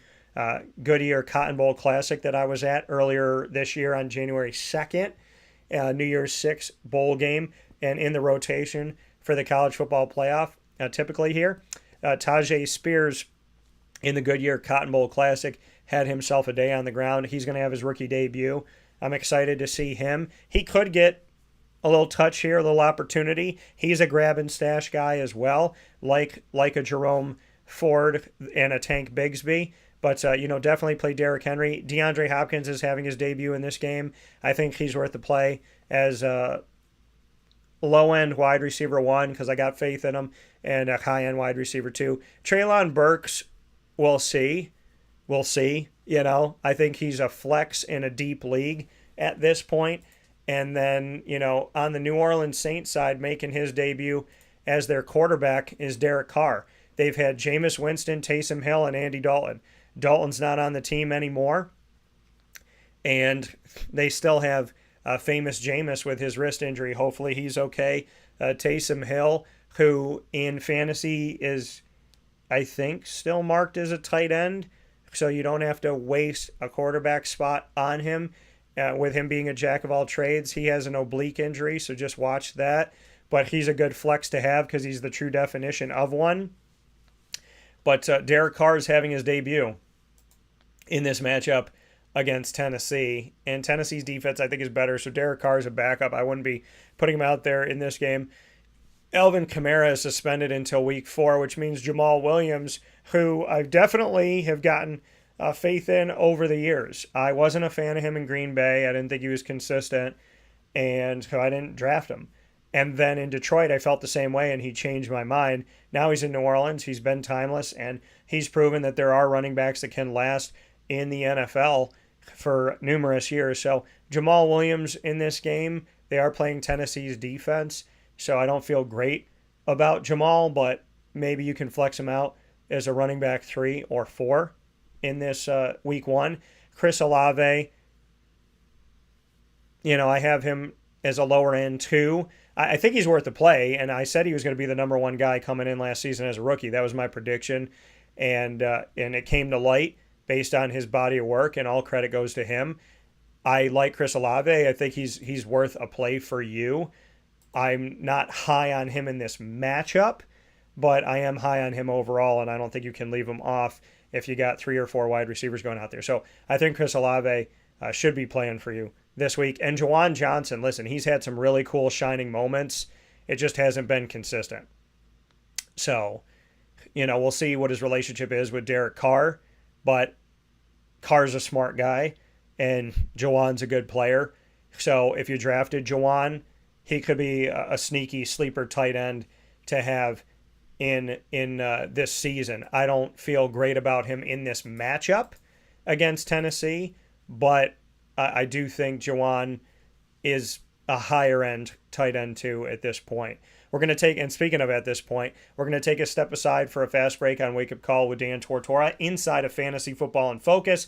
Goodyear Cotton Bowl Classic that I was at earlier this year on January 2nd, New Year's Six bowl game, and in the rotation for the college football playoff typically here. Tajay Spears in the Goodyear Cotton Bowl Classic had himself a day on the ground. He's going to have his rookie debut. I'm excited to see him. He could get a little touch here, a little opportunity. He's a grab and stash guy as well, like a Jerome Ford and a Tank Bigsby. But, definitely play Derrick Henry. DeAndre Hopkins is having his debut in this game. I think he's worth the play as a low-end wide receiver 1 because I got faith in him, and a high-end wide receiver 2. Treylon Burks, we'll see. We'll see. I think he's a flex in a deep league at this point. And then, on the New Orleans Saints side, making his debut as their quarterback is Derek Carr. They've had Jameis Winston, Taysom Hill, and Andy Dalton. Dalton's not on the team anymore, and they still have famous Jameis with his wrist injury. Hopefully he's okay. Taysom Hill, who in fantasy is, I think, still marked as a tight end, so you don't have to waste a quarterback spot on him. With him being a jack of all trades, he has an oblique injury, so just watch that. But he's a good flex to have because he's the true definition of one. But Derek Carr is having his debut in this matchup against Tennessee. And Tennessee's defense, I think, is better. So Derek Carr is a backup. I wouldn't be putting him out there in this game. Alvin Kamara is suspended until week 4, which means Jamal Williams, who I definitely have gotten faith in over the years. I wasn't a fan of him in Green Bay. I didn't think he was consistent, and so I didn't draft him. And then in Detroit, I felt the same way, and he changed my mind. Now he's in New Orleans. He's been timeless, and he's proven that there are running backs that can last in the NFL for numerous years. So Jamal Williams in this game, they are playing Tennessee's defense, so I don't feel great about Jamal, but maybe you can flex him out as a running back 3 or 4 in this week 1. Chris Olave, I have him as a lower end 2. I think he's worth the play, and I said he was going to be the number 1 guy coming in last season as a rookie. That was my prediction, and it came to light based on his body of work, and all credit goes to him. I like Chris Olave. I think he's worth a play for you. I'm not high on him in this matchup, but I am high on him overall, and I don't think you can leave him off if you got 3 or 4 wide receivers going out there. So I think Chris Olave should be playing for you this week. And Juwan Johnson, listen, he's had some really cool shining moments. It just hasn't been consistent. So, we'll see what his relationship is with Derek Carr, but Carr's a smart guy, and Juwan's a good player. So if you drafted Juwan, he could be a sneaky sleeper tight end to have in this season. I don't feel great about him in this matchup against Tennessee, but I do think Juwan is a higher end tight end too at this point. We're going to take, and speaking of at this point, we're going to take a step aside for a fast break on Wake Up Call with Dan Tortora inside of Fantasy Football in Focus,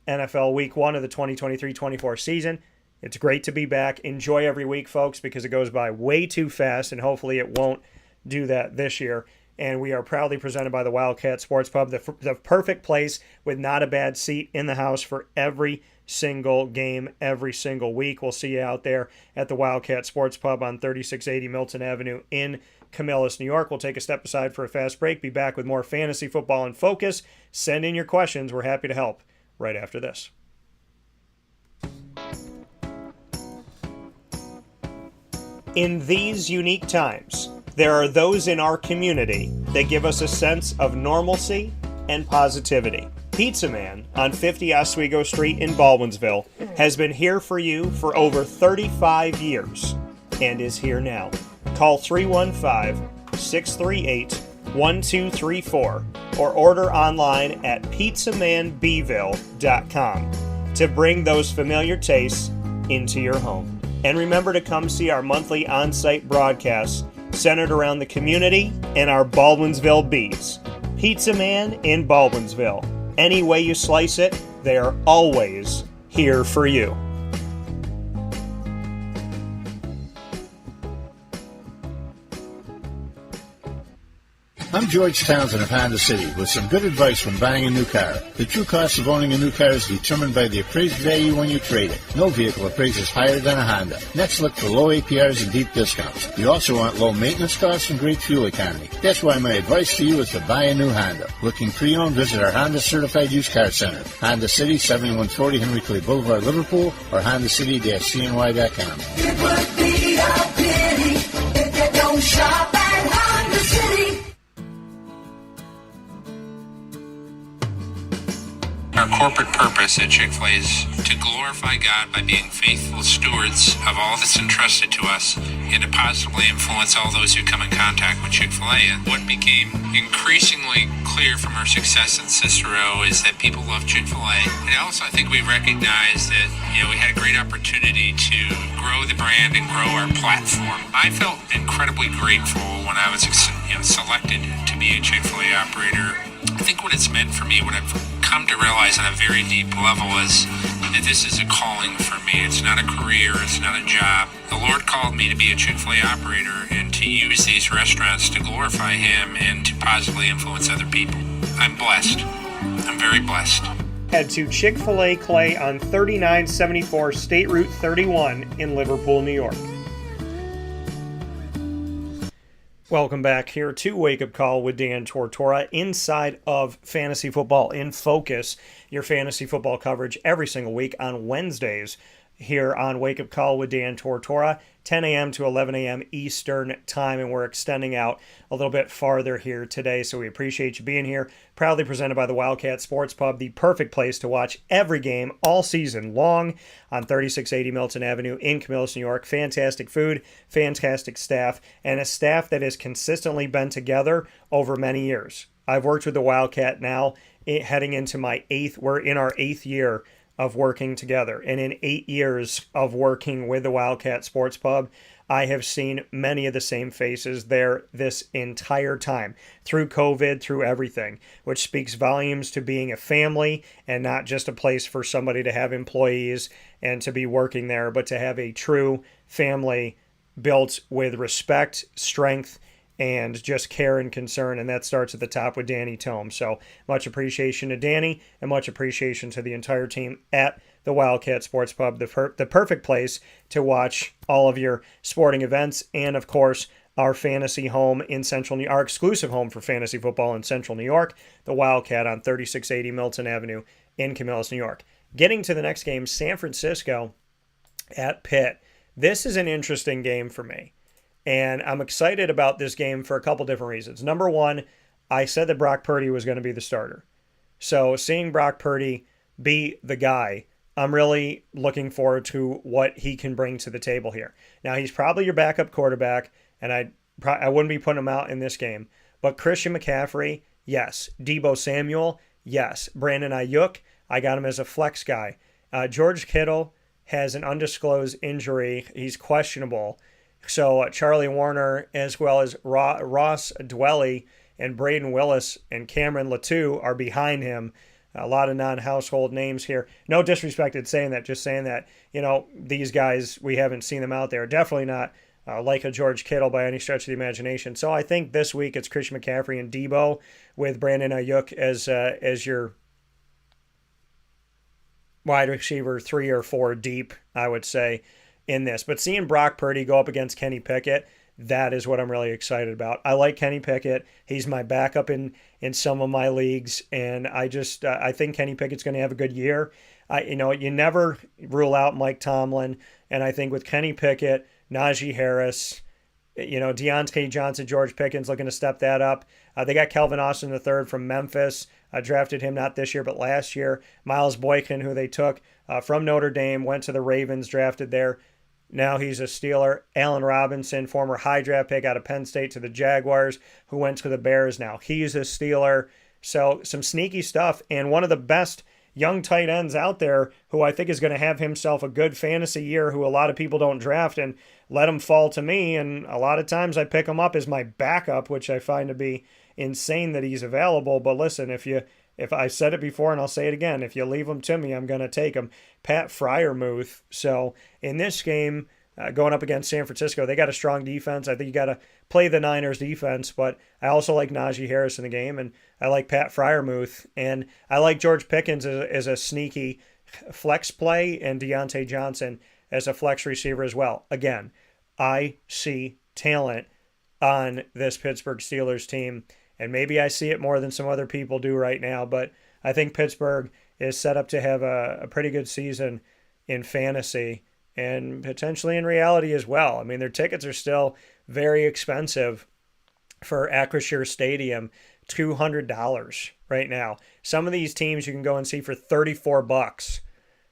NFL Week 1 of the 2023-24 season. It's great to be back. Enjoy every week, folks, because it goes by way too fast, and hopefully it won't do that this year. and we are proudly presented by the Wildcat Sports Pub, the perfect place with not a bad seat in the house for every single game, every single week. We'll see you out there at the Wildcat Sports Pub on 3680 Milton Avenue in Camillus, New York. We'll take a step aside for a fast break, be back with more fantasy football in focus. Send in your questions. We're happy to help right after this. In these unique times, there are those in our community that give us a sense of normalcy and positivity. Pizza Man on 50 Oswego Street in Baldwinsville has been here for you for over 35 years and is here now. Call 315-638-1234 or order online at pizzamanbville.com to bring those familiar tastes into your home. And remember to come see our monthly on-site broadcasts centered around the community and our Baldwinsville Bees. Pizza Man in Baldwinsville. Any way you slice it, they are always here for you. I'm George Townsend of Honda City with some good advice when buying a new car. The true cost of owning a new car is determined by the appraised value when you trade it. No vehicle appraises higher than a Honda. Next, look for low APRs and deep discounts. You also want low maintenance costs and great fuel economy. That's why my advice to you is to buy a new Honda. Looking pre-owned, visit our Honda Certified Used Car Center. Honda City, 7140 Henry Clay Boulevard, Liverpool, or HondaCity-CNY.com. It would be a pity if you don't shop at Honda City. Our corporate purpose at Chick-fil-A is to glorify God by being faithful stewards of all that's entrusted to us and to positively influence all those who come in contact with Chick-fil-A. And what became increasingly clear from our success in Cicero is that people love Chick-fil-A. And also I think we recognized that, we had a great opportunity to grow the brand and grow our platform. I felt incredibly grateful when I was selected to be a Chick-fil-A operator. I think what it's meant for me, what I've come to realize on a very deep level is that this is a calling for me. It's not a career. It's not a job. The Lord called me to be a Chick-fil-A operator and to use these restaurants to glorify Him and to positively influence other people. I'm blessed. I'm very blessed. Head to Chick-fil-A Clay on 3974 State Route 31 in Liverpool, New York. Welcome back here to Wake Up Call with Dan Tortora inside of Fantasy Football in Focus, your fantasy football coverage every single week on Wednesdays here on Wake Up Call with Dan Tortora, 10 a.m. to 11 a.m. Eastern Time, and we're extending out a little bit farther here today, so we appreciate you being here. Proudly presented by the Wildcat Sports Pub, the perfect place to watch every game all season long on 3680 Milton Avenue in Camillus, New York. Fantastic food, fantastic staff, and a staff that has consistently been together over many years. I've worked with the Wildcat now heading into we're in our 8th year of working together. And in 8 years of working with the Wildcat Sports Pub, I have seen many of the same faces there this entire time, through COVID, through everything, which speaks volumes to being a family and not just a place for somebody to have employees and to be working there, but to have a true family built with respect, strength, and just care and concern, and that starts at the top with Danny Tome. So much appreciation to Danny, and much appreciation to the entire team at the Wildcat Sports Pub, the perfect place to watch all of your sporting events, and of course, our fantasy home in Central New York, our exclusive home for fantasy football in Central New York, the Wildcat on 3680 Milton Avenue in Camillus, New York. Getting to the next game, San Francisco at Pitt. This is an interesting game for me. And I'm excited about this game for a couple different reasons. Number one, I said that Brock Purdy was going to be the starter. So seeing Brock Purdy be the guy, I'm really looking forward to what he can bring to the table here. Now, he's probably your backup quarterback, and I wouldn't be putting him out in this game. But Christian McCaffrey, yes. Deebo Samuel, yes. Brandon Ayuk, I got him as a flex guy. George Kittle has an undisclosed injury. He's questionable. So Charlie Warner, as well as Ross Dwelly and Braden Willis and Cameron Latou are behind him. A lot of non-household names here. No disrespect in saying that, just saying that, these guys, we haven't seen them out there. Definitely not like a George Kittle by any stretch of the imagination. So I think this week it's Christian McCaffrey and Debo with Brandon Ayuk as your wide receiver 3 or 4 deep, I would say, in this. But seeing Brock Purdy go up against Kenny Pickett, that is what I'm really excited about. I like Kenny Pickett. He's my backup in some of my leagues, and I think Kenny Pickett's going to have a good year. You never rule out Mike Tomlin, and I think with Kenny Pickett, Najee Harris, Deontay Johnson, George Pickens looking to step that up. They got Calvin Austin III from Memphis. I drafted him not this year, but last year. Miles Boykin, who they took from Notre Dame, went to the Ravens, drafted there. Now he's a Steeler. Allen Robinson, former high draft pick out of Penn State to the Jaguars, who went to the Bears. Now he's a Steeler. So some sneaky stuff. And one of the best young tight ends out there who I think is going to have himself a good fantasy year, who a lot of people don't draft and let him fall to me. And a lot of times I pick him up as my backup, which I find to be insane that he's available. But listen, if I said it before and I'll say it again, if you leave him to me, I'm going to take him. Pat Freiermuth. So in this game, going up against San Francisco, they got a strong defense. I think you got to play the Niners defense, but I also like Najee Harris in the game, and I like Pat Freiermuth, and I like George Pickens as a sneaky flex play, and Deontay Johnson as a flex receiver as well. Again, I see talent on this Pittsburgh Steelers team, and maybe I see it more than some other people do right now, but I think Pittsburgh is set up to have a pretty good season in fantasy and potentially in reality as well. I mean, their tickets are still very expensive for Acrisure Stadium, $200 right now. Some of these teams you can go and see for $34.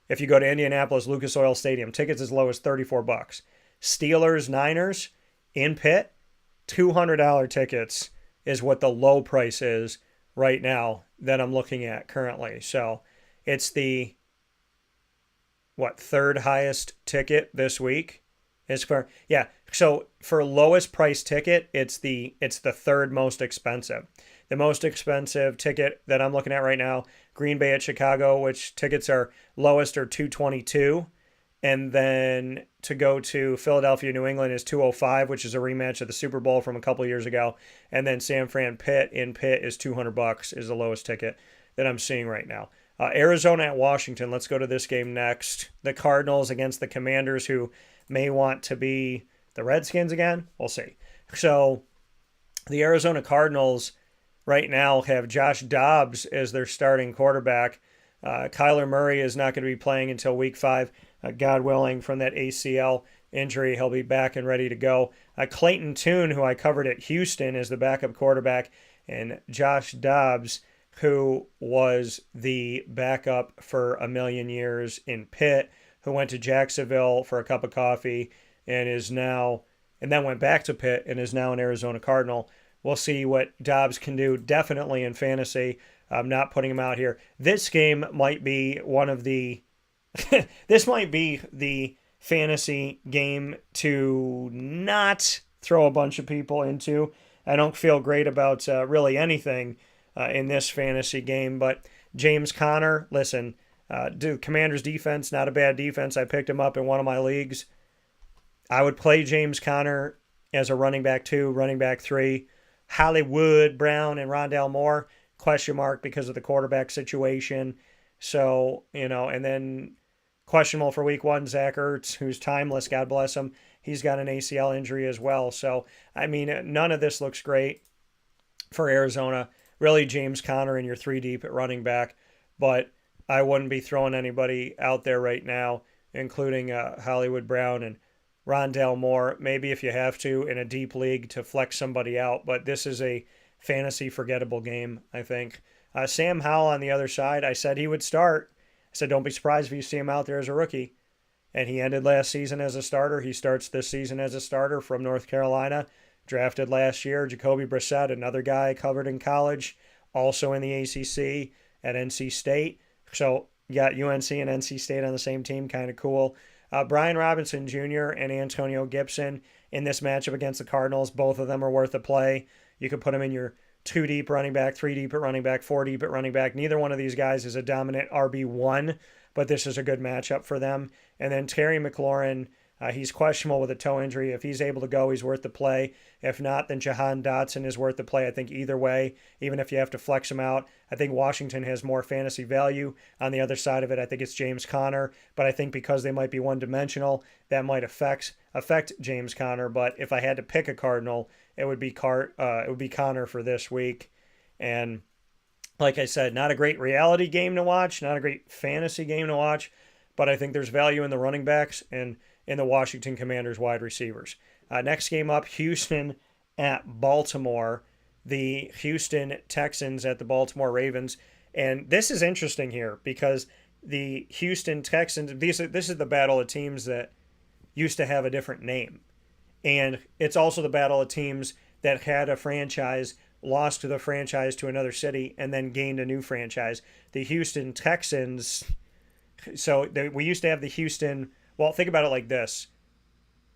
If you go to Indianapolis Lucas Oil Stadium, tickets as low as $34. Steelers, Niners in Pitt, $200 tickets is what the low price is right now that I'm looking at currently. So it's the third highest ticket this week is so for lowest price ticket, it's the third most expensive. The most expensive ticket that I'm looking at right now, Green Bay at Chicago, which tickets are lowest are $222, and then to go to Philadelphia, New England is $205, which is a rematch of the Super Bowl from a couple years ago, and then San Fran Pitt in Pitt is $200 is the lowest ticket that I'm seeing right now. Arizona at Washington. Let's go to this game next. The Cardinals against the Commanders, who may want to be the Redskins again. We'll see. So the Arizona Cardinals right now have Josh Dobbs as their starting quarterback. Kyler Murray is not going to be playing until week 5, God willing, from that ACL injury. He'll be back and ready to go. Clayton Tune, who I covered at Houston, is the backup quarterback, and Josh Dobbs, who was the backup for a million years in Pitt, who went to Jacksonville for a cup of coffee and then went back to Pitt and is now an Arizona Cardinal. We'll see what Dobbs can do, definitely in fantasy. I'm not putting him out here. This game might be one of the this might be the fantasy game to not throw a bunch of people into. I don't feel great about really anything in this fantasy game, but James Conner, listen, Commanders defense, not a bad defense. I picked him up in one of my leagues. I would play James Conner as a running back 2, running back 3. Hollywood Brown and Rondale Moore, question mark because of the quarterback situation. So, and then questionable for week 1, Zach Ertz, who's timeless, God bless him. He's got an ACL injury as well. So, I mean, none of this looks great for Arizona. Really, James Conner in your 3 deep at running back, but I wouldn't be throwing anybody out there right now, including Hollywood Brown and Rondale Moore. Maybe if you have to in a deep league to flex somebody out, but this is a fantasy forgettable game, I think. Sam Howell on the other side, I said he would start. I said don't be surprised if you see him out there as a rookie. And he ended last season as a starter. He starts this season as a starter from North Carolina. Drafted last year, Jacoby Brissett, another guy covered in college, also in the ACC at NC State. So you got UNC and NC State on the same team, kind of cool. Brian Robinson Jr. and Antonio Gibson in this matchup against the Cardinals. Both of them are worth a play. You could put them in your 2 deep running back, 3 deep at running back, 4 deep at running back. Neither one of these guys is a dominant RB1, but this is a good matchup for them. And then Terry McLaurin, He's questionable with a toe injury. If he's able to go, he's worth the play. If not, then Jahan Dotson is worth the play. I think either way, even if you have to flex him out, I think Washington has more fantasy value. On the other side of it, I think it's James Conner. But I think because they might be one-dimensional, that might affect James Conner. But if I had to pick a Cardinal, it would be Conner for this week. And like I said, not a great reality game to watch, not a great fantasy game to watch, but I think there's value in the running backs and in the Washington Commanders wide receivers. Next game up, Houston at Baltimore. The Houston Texans at the Baltimore Ravens. And this is interesting here because the Houston Texans, this is the battle of teams that used to have a different name. And it's also the battle of teams that had a franchise, lost to the franchise to another city, and then gained a new franchise. The Houston Texans, we used to have the Houston, well, think about it like this.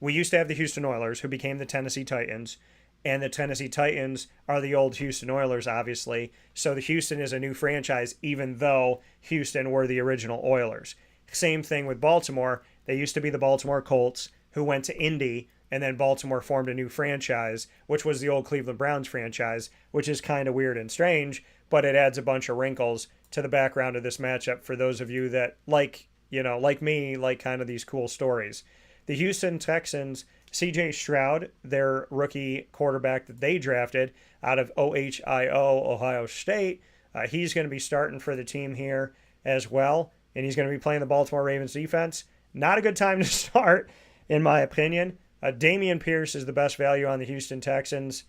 We used to have the Houston Oilers, who became the Tennessee Titans, and the Tennessee Titans are the old Houston Oilers, obviously. So the Houston is a new franchise, even though Houston were the original Oilers. Same thing with Baltimore. They used to be the Baltimore Colts, who went to Indy, and then Baltimore formed a new franchise, which was the old Cleveland Browns franchise, which is kind of weird and strange, but it adds a bunch of wrinkles to the background of this matchup for those of you that like me, like kind of these cool stories. The Houston Texans, C.J. Stroud, their rookie quarterback that they drafted out of OHIO, Ohio State, he's going to be starting for the team here as well, and he's going to be playing the Baltimore Ravens defense. Not a good time to start, in my opinion. Dameon Pierce is the best value on the Houston Texans.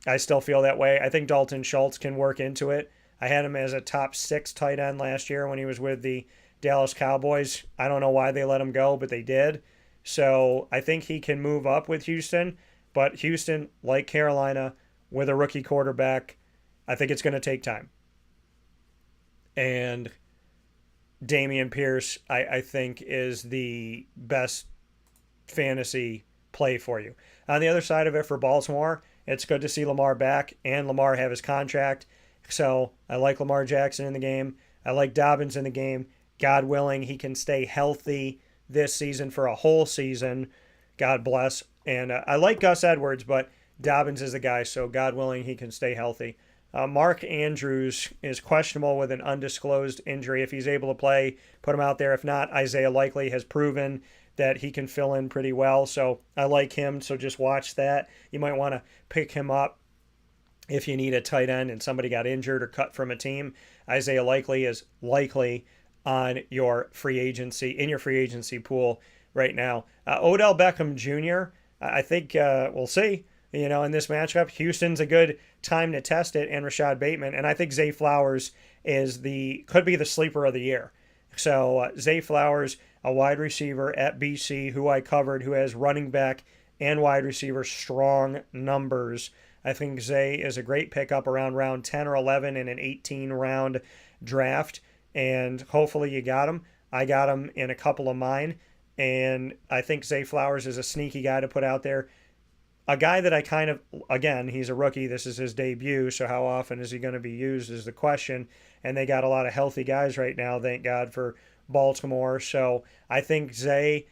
I still feel that way. I think Dalton Schultz can work into it. I had him as a top 6 tight end last year when he was with the Dallas Cowboys. I don't know why they let him go, but they did. So I think he can move up with Houston. But Houston, like Carolina, with a rookie quarterback, I think it's going to take time. And Dameon Pierce, I think, is the best fantasy play for you. On the other side of it for Baltimore, it's good to see Lamar back and Lamar have his contract. So I like Lamar Jackson in the game. I like Dobbins in the game. God willing, he can stay healthy this season for a whole season. God bless. And I like Gus Edwards, but Dobbins is the guy, so God willing, he can stay healthy. Mark Andrews is questionable with an undisclosed injury. If he's able to play, put him out there. If not, Isaiah Likely has proven that he can fill in pretty well. So I like him, so just watch that. You might want to pick him up if you need a tight end and somebody got injured or cut from a team. Isaiah Likely is likely on your free agency pool right now. Odell Beckham Jr., I think we'll see. In this matchup, Houston's a good time to test it, and Rashad Bateman. And I think Zay Flowers could be the sleeper of the year. So Zay Flowers, a wide receiver at BC, who I covered, who has running back and wide receiver strong numbers. I think Zay is a great pickup around round 10 or 11 in an 18-round draft. And hopefully you got him. I got him in a couple of mine. And I think Zay Flowers is a sneaky guy to put out there. A guy that again, he's a rookie. This is his debut, so how often is he going to be used is the question. And they got a lot of healthy guys right now, thank God, for Baltimore. So I think Zay,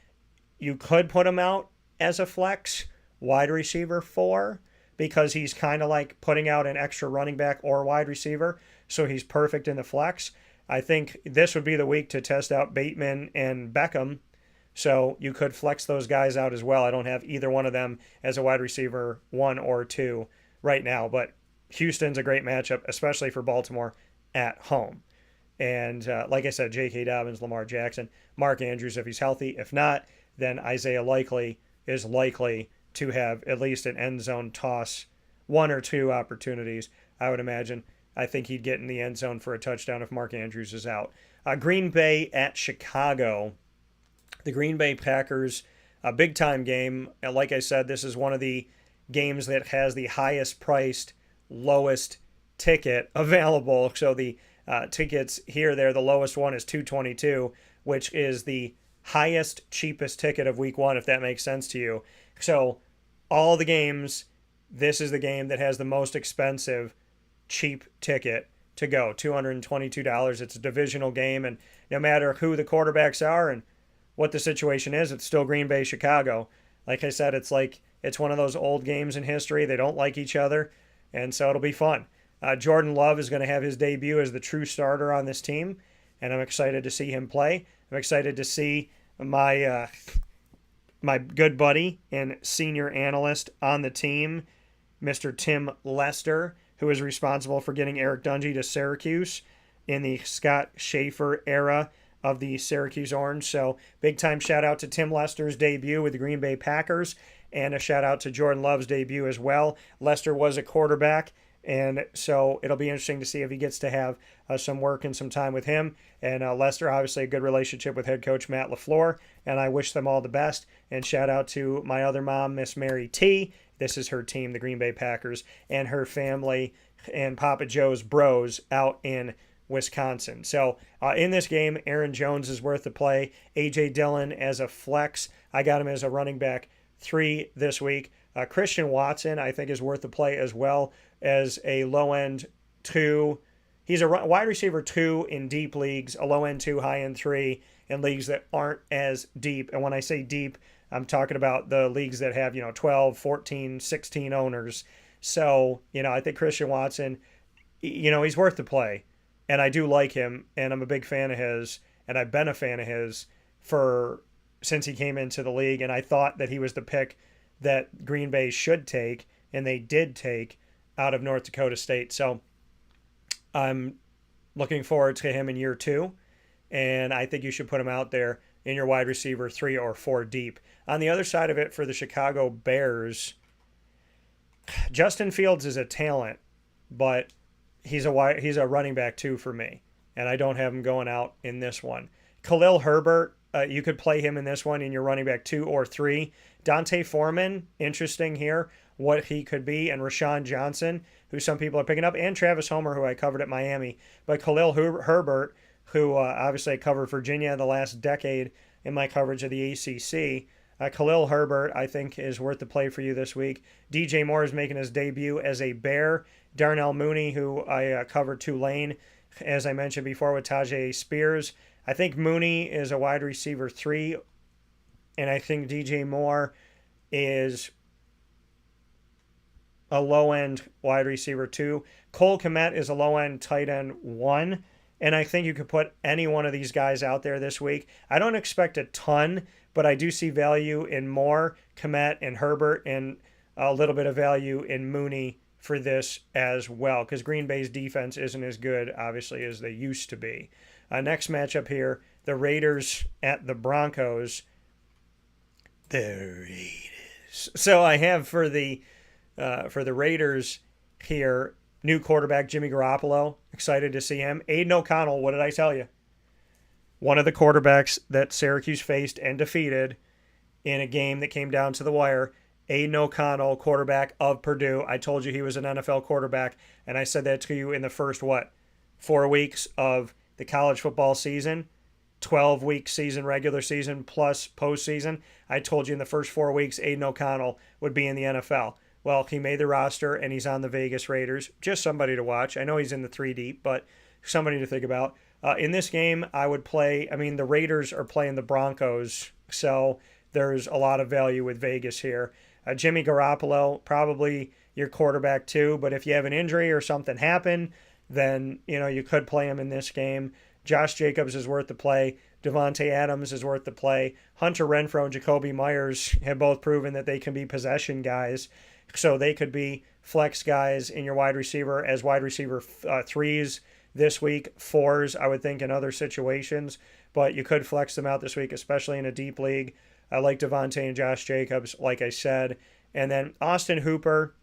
you could put him out as a flex wide receiver 4 because he's kind of like putting out an extra running back or wide receiver. So he's perfect in the flex. I think this would be the week to test out Bateman and Beckham. So you could flex those guys out as well. I don't have either one of them as a wide receiver 1 or 2 right now, but Houston's a great matchup, especially for Baltimore at home. And like I said, J.K. Dobbins, Lamar Jackson, Mark Andrews if he's healthy. If not, then Isaiah Likely is likely to have at least an end zone toss, 1 or 2 opportunities, I would imagine. I think he'd get in the end zone for a touchdown if Mark Andrews is out. Green Bay at Chicago. The Green Bay Packers, a big-time game. Like I said, this is one of the games that has the highest priced, lowest ticket available. So the tickets here, the lowest one is $222, which is the highest, cheapest ticket of week 1, if that makes sense to you. So all the games, this is the game that has the most expensive, cheap ticket to go, $222. It's a divisional game, and no matter who the quarterbacks are and what the situation is. It's still Green Bay, Chicago. Like I said, it's one of those old games in history. They don't like each other, and so it'll be fun. Jordan Love is going to have his debut as the true starter on this team, and I'm excited to see him play. I'm excited to see my my good buddy and senior analyst on the team, Mr. Tim Lester, who is responsible for getting Eric Dungy to Syracuse in the Scott Schaefer era of the Syracuse Orange. So big time shout out to Tim Lester's debut with the Green Bay Packers, and a shout out to Jordan Love's debut as well. Lester was a quarterback, and so it'll be interesting to see if he gets to have some work and some time with him. And Lester, obviously a good relationship with head coach Matt LaFleur, and I wish them all the best. And shout out to my other mom, Miss Mary T. This is her team, the Green Bay Packers, and her family and Papa Joe's bros out in Wisconsin. So in this game, Aaron Jones is worth the play. A.J. Dillon as a flex. I got him as a running back 3 this week. Christian Watson, I think, is worth the play as well as a low-end 2. He's a wide receiver 2 in deep leagues, a low-end 2, high-end 3 in leagues that aren't as deep. And when I say deep, I'm talking about the leagues that have, 12, 14, 16 owners. So, I think Christian Watson, he's worth the play. And I do like him, and I'm a big fan of his, and I've been a fan of his since he came into the league, and I thought that he was the pick that Green Bay should take, and they did take out of North Dakota State. So I'm looking forward to him in year 2, and I think you should put him out there in your wide receiver 3 or 4 deep. On the other side of it, for the Chicago Bears, Justin Fields is a talent, but he's a running back 2 for me, and I don't have him going out in this one. Khalil Herbert, you could play him in this one in your running back 2 or 3. Dante Foreman, interesting here, what he could be, and Rashawn Johnson, who some people are picking up, and Travis Homer, who I covered at Miami. But Khalil Herbert, who obviously I covered Virginia the last decade in my coverage of the ACC. Khalil Herbert, I think, is worth the play for you this week. DJ Moore is making his debut as a Bear. Darnell Mooney, who I covered Tulane, as I mentioned before, with Tajay Spears. I think Mooney is a wide receiver 3, and I think DJ Moore is a low-end wide receiver 2. Cole Kmet is a low-end tight end 1, and I think you could put any one of these guys out there this week. I don't expect a ton, but I do see value in Moore, Kmet, and Herbert, and a little bit of value in Mooney for this as well, because Green Bay's defense isn't as good, obviously, as they used to be. Next matchup here, the Raiders at the Broncos. The Raiders. So I have for the Raiders here, new quarterback Jimmy Garoppolo. Excited to see him. Aiden O'Connell, what did I tell you? One of the quarterbacks that Syracuse faced and defeated in a game that came down to the wire. Aiden O'Connell, quarterback of Purdue. I told you he was an NFL quarterback, and I said that to you in the first, 4 weeks of the college football season, 12-week season, regular season, plus postseason. I told you in the first 4 weeks Aiden O'Connell would be in the NFL. Well, he made the roster, and he's on the Vegas Raiders. Just somebody to watch. I know he's in the 3 deep, but somebody to think about. In this game, I would play, the Raiders are playing the Broncos, so there's a lot of value with Vegas here. Jimmy Garoppolo, probably your quarterback too, but if you have an injury or something happen, then, you could play him in this game. Josh Jacobs is worth the play. Devontae Adams is worth the play. Hunter Renfrow and Jacoby Myers have both proven that they can be possession guys, so they could be flex guys in your wide receiver as wide receiver 3s this week, 4s, I would think, in other situations, but you could flex them out this week, especially in a deep league. I like Devontae and Josh Jacobs, like I said. And then Austin Hooper,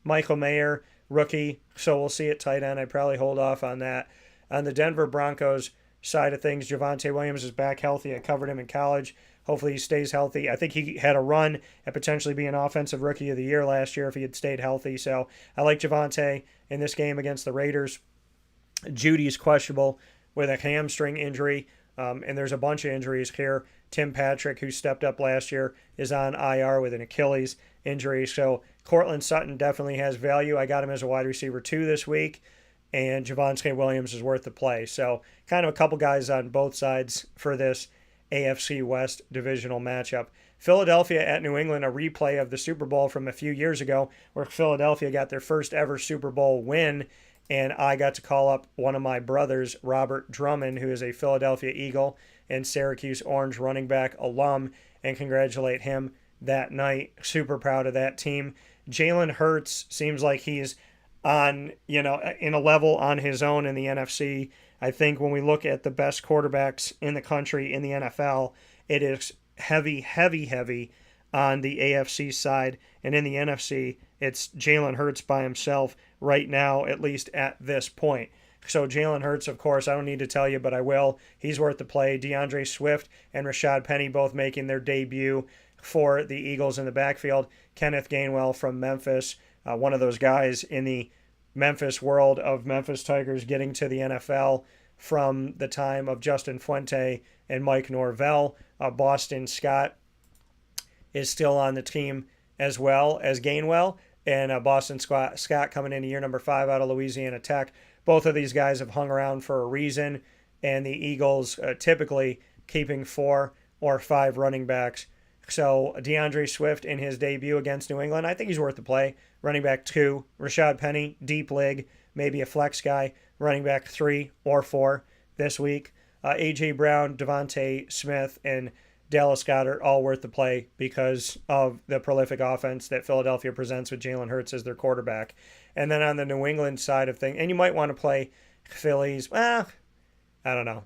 Michael Mayer, rookie, so we'll see at tight end. I'd probably hold off on that. On the Denver Broncos side of things, Javonte Williams is back healthy. I covered him in college. Hopefully he stays healthy. I think he had a run at potentially being offensive rookie of the year last year if he had stayed healthy. So I like Javonte in this game against the Raiders. Judy's questionable with a hamstring injury, and there's a bunch of injuries here. Tim Patrick, who stepped up last year, is on IR with an Achilles injury. So Cortland Sutton definitely has value. I got him as a wide receiver 2 this week, and Javonte Williams is worth the play. So kind of a couple guys on both sides for this AFC West divisional matchup. Philadelphia at New England, a replay of the Super Bowl from a few years ago where Philadelphia got their first ever Super Bowl win. And I got to call up one of my brothers, Robert Drummond, who is a Philadelphia Eagle and Syracuse Orange running back alum, and congratulate him that night. Super proud of that team. Jalen Hurts seems like he's on, in a level on his own in the NFC. I think when we look at the best quarterbacks in the country in the NFL, it is heavy, heavy, heavy on the AFC side. And in the NFC, it's Jalen Hurts by himself right now, at least at this point. So Jalen Hurts, of course, I don't need to tell you, but I will. He's worth the play. DeAndre Swift and Rashad Penny both making their debut for the Eagles in the backfield. Kenneth Gainwell from Memphis, one of those guys in the Memphis world of Memphis Tigers getting to the NFL from the time of Justin Fuente and Mike Norvell. Boston Scott is still on the team as well as Gainwell. And Boston Scott coming into year number 5 out of Louisiana Tech. Both of these guys have hung around for a reason, and the Eagles typically keeping 4 or 5 running backs. So DeAndre Swift in his debut against New England, I think he's worth the play. Running back 2, Rashad Penny, deep league, maybe a flex guy. Running back 3 or 4 this week. A.J. Brown, Devontae Smith, and Dallas Goedert, all worth the play because of the prolific offense that Philadelphia presents with Jalen Hurts as their quarterback. And then on the New England side of things, and you might want to play Phillies, I don't know.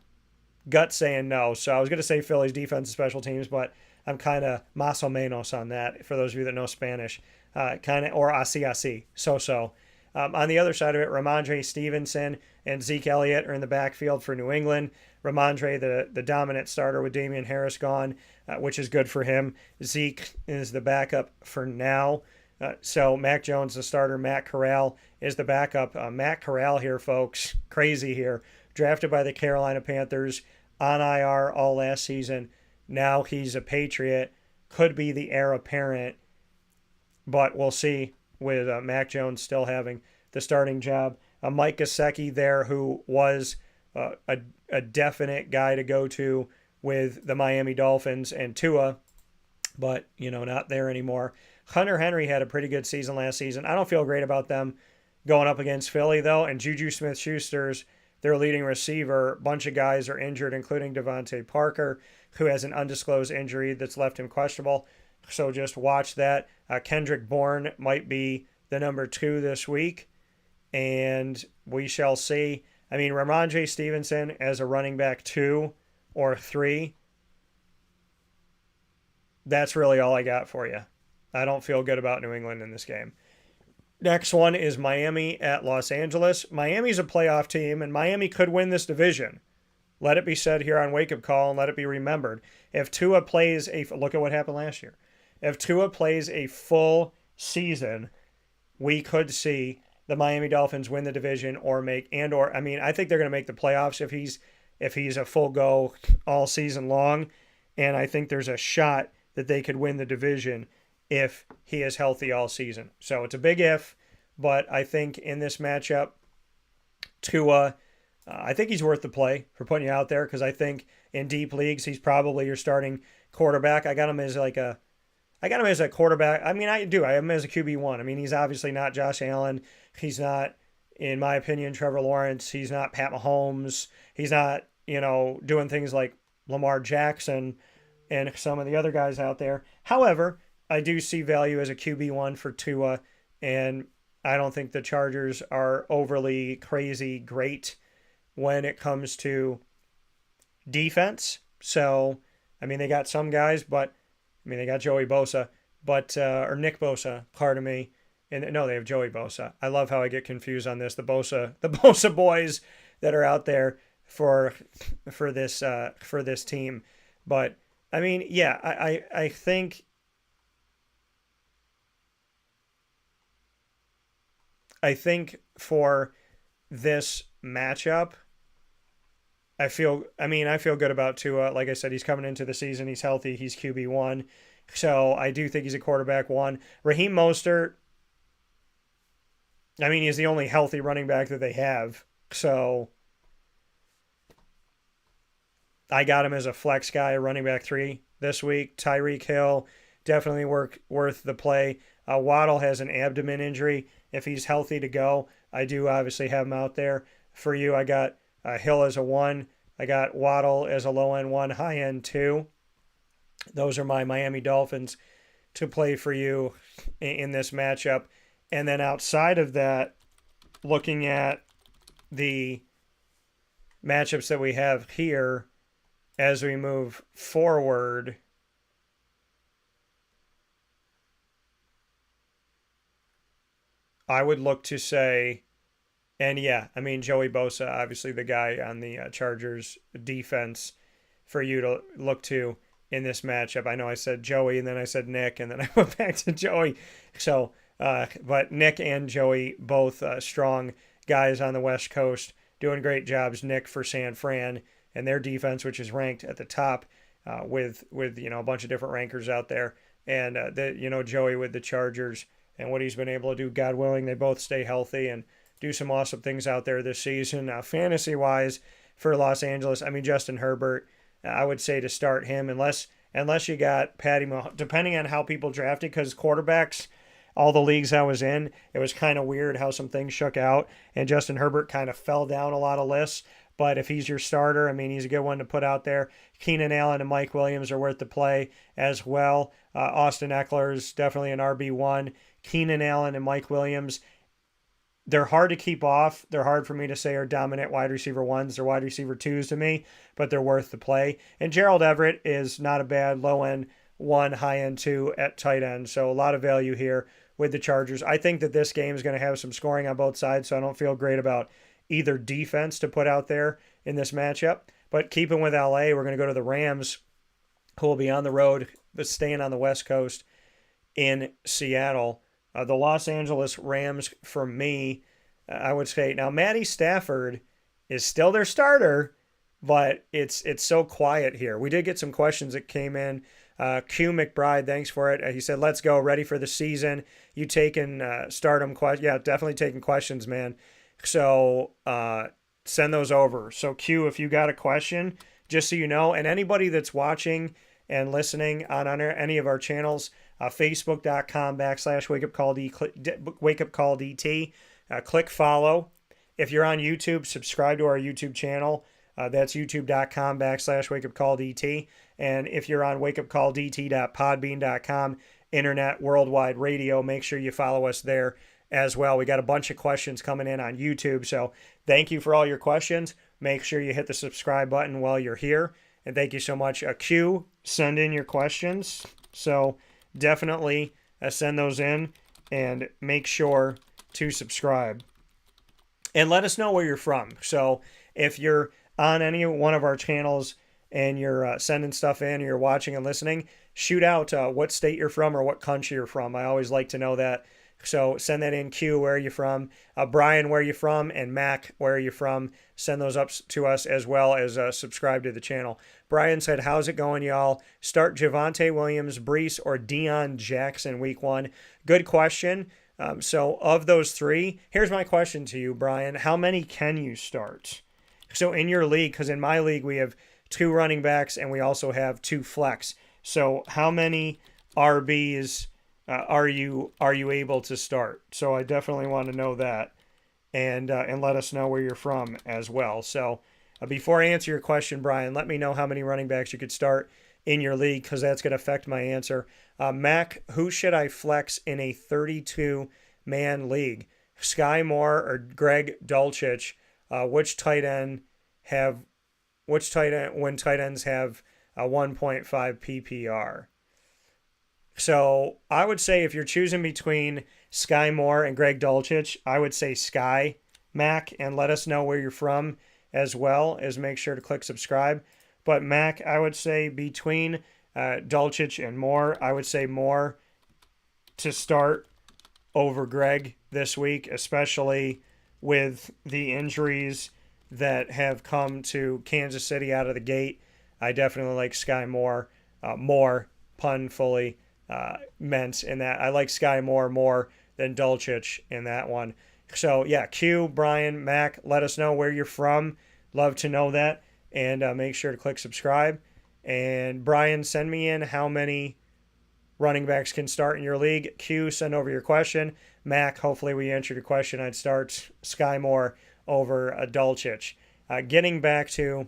Gut saying no. So I was going to say Phillies defense and special teams, but I'm kind of más o menos on that for those of you that know Spanish. Or así, so. On the other side of it, Ramondre Stevenson and Zeke Elliott are in the backfield for New England. Ramondre, the dominant starter with Damian Harris gone, which is good for him. Zeke is the backup for now. So Mac Jones, the starter. Matt Corral is the backup. Matt Corral here, folks. Crazy here. Drafted by the Carolina Panthers on IR all last season. Now he's a Patriot. Could be the heir apparent. But we'll see with Mac Jones still having the starting job. Mike Gesicki there, who was a definite guy to go to with the Miami Dolphins and Tua, but, not there anymore. Hunter Henry had a pretty good season last season. I don't feel great about them going up against Philly, though, and Juju Smith-Schuster's their leading receiver. A bunch of guys are injured, including Devontae Parker, who has an undisclosed injury that's left him questionable. So just watch that. Kendrick Bourne might be the number 2 this week, and we shall see. I mean, Ramondre Stevenson as a running back 2 or 3, that's really all I got for you. I don't feel good about New England in this game. Next one is Miami at Los Angeles. Miami's a playoff team, and Miami could win this division. Let it be said here on Wake Up Call, and let it be remembered. If Tua plays look at what happened last year. If Tua plays a full season, we could see the Miami Dolphins win the division I think they're going to make the playoffs if he's a full go all season long, and I think there's a shot that they could win the division if he is healthy all season. So it's a big if, but I think in this matchup, Tua, I think he's worth the play for putting you out there because I think in deep leagues he's probably your starting quarterback. I got him as a quarterback. I mean, I do. I have him as a QB1. I mean, he's obviously not Josh Allen. He's not, in my opinion, Trevor Lawrence. He's not Pat Mahomes. He's not, doing things like Lamar Jackson and some of the other guys out there. However, I do see value as a QB1 for Tua, and I don't think the Chargers are overly crazy great when it comes to defense. So, I mean, they got some guys, but they got Joey Bosa, or Nick Bosa, pardon me. And no, they have Joey Bosa. I love how I get confused on this. The Bosa boys that are out there for this team. But I mean, yeah, I think for this matchup, I feel good about Tua. Like I said, he's coming into the season. He's healthy. He's QB1. So I do think he's a quarterback 1. Raheem Mostert, he's the only healthy running back that they have. So I got him as a flex guy, running back 3 this week. Tyreek Hill, definitely worth the play. Waddle has an abdomen injury. If he's healthy to go, I do obviously have him out there. For you, I got Hill as a 1. I got Waddle as a low-end 1, high-end 2. Those are my Miami Dolphins to play for you in this matchup. And then outside of that, looking at the matchups that we have here as we move forward, I would look to say, and yeah, I mean, Joey Bosa, obviously the guy on the Chargers defense for you to look to in this matchup. I know I said Joey and then I said Nick and then I went back to Joey. So, but Nick and Joey, both strong guys on the West Coast, doing great jobs. Nick for San Fran and their defense, which is ranked at the top with a bunch of different rankers out there. And, Joey with the Chargers and what he's been able to do, God willing, they both stay healthy and do some awesome things out there this season. Fantasy-wise for Los Angeles, I mean, Justin Herbert, I would say to start him unless you got Patty Mahomes, depending on how people drafted, because quarterbacks, all the leagues I was in, it was kind of weird how some things shook out, and Justin Herbert kind of fell down a lot of lists. But if he's your starter, I mean, he's a good one to put out there. Keenan Allen and Mike Williams are worth the play as well. Austin Eckler is definitely an RB1. Keenan Allen and Mike Williams, they're hard to keep off. They're hard for me to say are dominant wide receiver 1s. They're wide receiver 2s to me, but they're worth the play. And Gerald Everett is not a bad low-end 1, high-end 2 at tight end. So a lot of value here with the Chargers. I think that this game is going to have some scoring on both sides, so I don't feel great about either defense to put out there in this matchup. But keeping with LA, we're going to go to the Rams, who will be on the road, but staying on the West Coast in Seattle. The Los Angeles Rams, for me, I would say, now Matty Stafford is still their starter, but it's so quiet here. We did get some questions that came in. Q McBride, thanks for it. He said, let's go, ready for the season. You taking stardom questions? Yeah, definitely taking questions, man. So send those over. So Q, if you got a question, just so you know, and anybody that's watching and listening on any of our channels, Facebook.com/wakeupcalldt. Click follow. If you're on YouTube, subscribe to our YouTube channel. That's youtube.com/wakeupcalldt. And if you're on wakeupcalldt.podbean.com, internet worldwide radio, make sure you follow us there as well. We got a bunch of questions coming in on YouTube. So thank you for all your questions. Make sure you hit the subscribe button while you're here. And thank you so much. Q, send in your questions. So definitely send those in and make sure to subscribe. And let us know where you're from. So if you're on any one of our channels and you're sending stuff in or you're watching and listening, shoot out what state you're from or what country you're from. I always like to know that. So send that in. Q, where are you from? Brian, where are you from? And Mac, where are you from? Send those up to us as well as subscribe to the channel. Brian said, how's it going, y'all? Start Javonte Williams, Brees, or Deion Jackson week 1? Good question. So of those 3, here's my question to you, Brian. How many can you start? So in your league, because in my league we have 2 running backs and we also have 2 flex. So how many RBs are you able to start? So I definitely want to know that, and let us know where you're from as well. So before I answer your question, Brian, let me know how many running backs you could start in your league, because that's going to affect my answer. Mac, who should I flex in a 32-man league? Sky Moore or Greg Dulcich? Which tight ends have a 1.5 PPR? So I would say if you're choosing between Sky Moore and Greg Dulcich, I would say Sky, Mac, and let us know where you're from as well as make sure to click subscribe. But Mac, I would say between Dulcich and Moore, I would say Moore to start over Greg this week, especially with the injuries that have come to Kansas City out of the gate. I definitely like Sky Moore more, pun fully meant in that. I like Sky Moore more than Dulcich in that one. So yeah, Q, Brian, Mac, let us know where you're from. Love to know that. and make sure to click subscribe. And Brian, send me in how many running backs can start in your league. Q, send over your question. Mac, hopefully we answered your question. I'd start Sky Moore over Dulcich. Getting back to,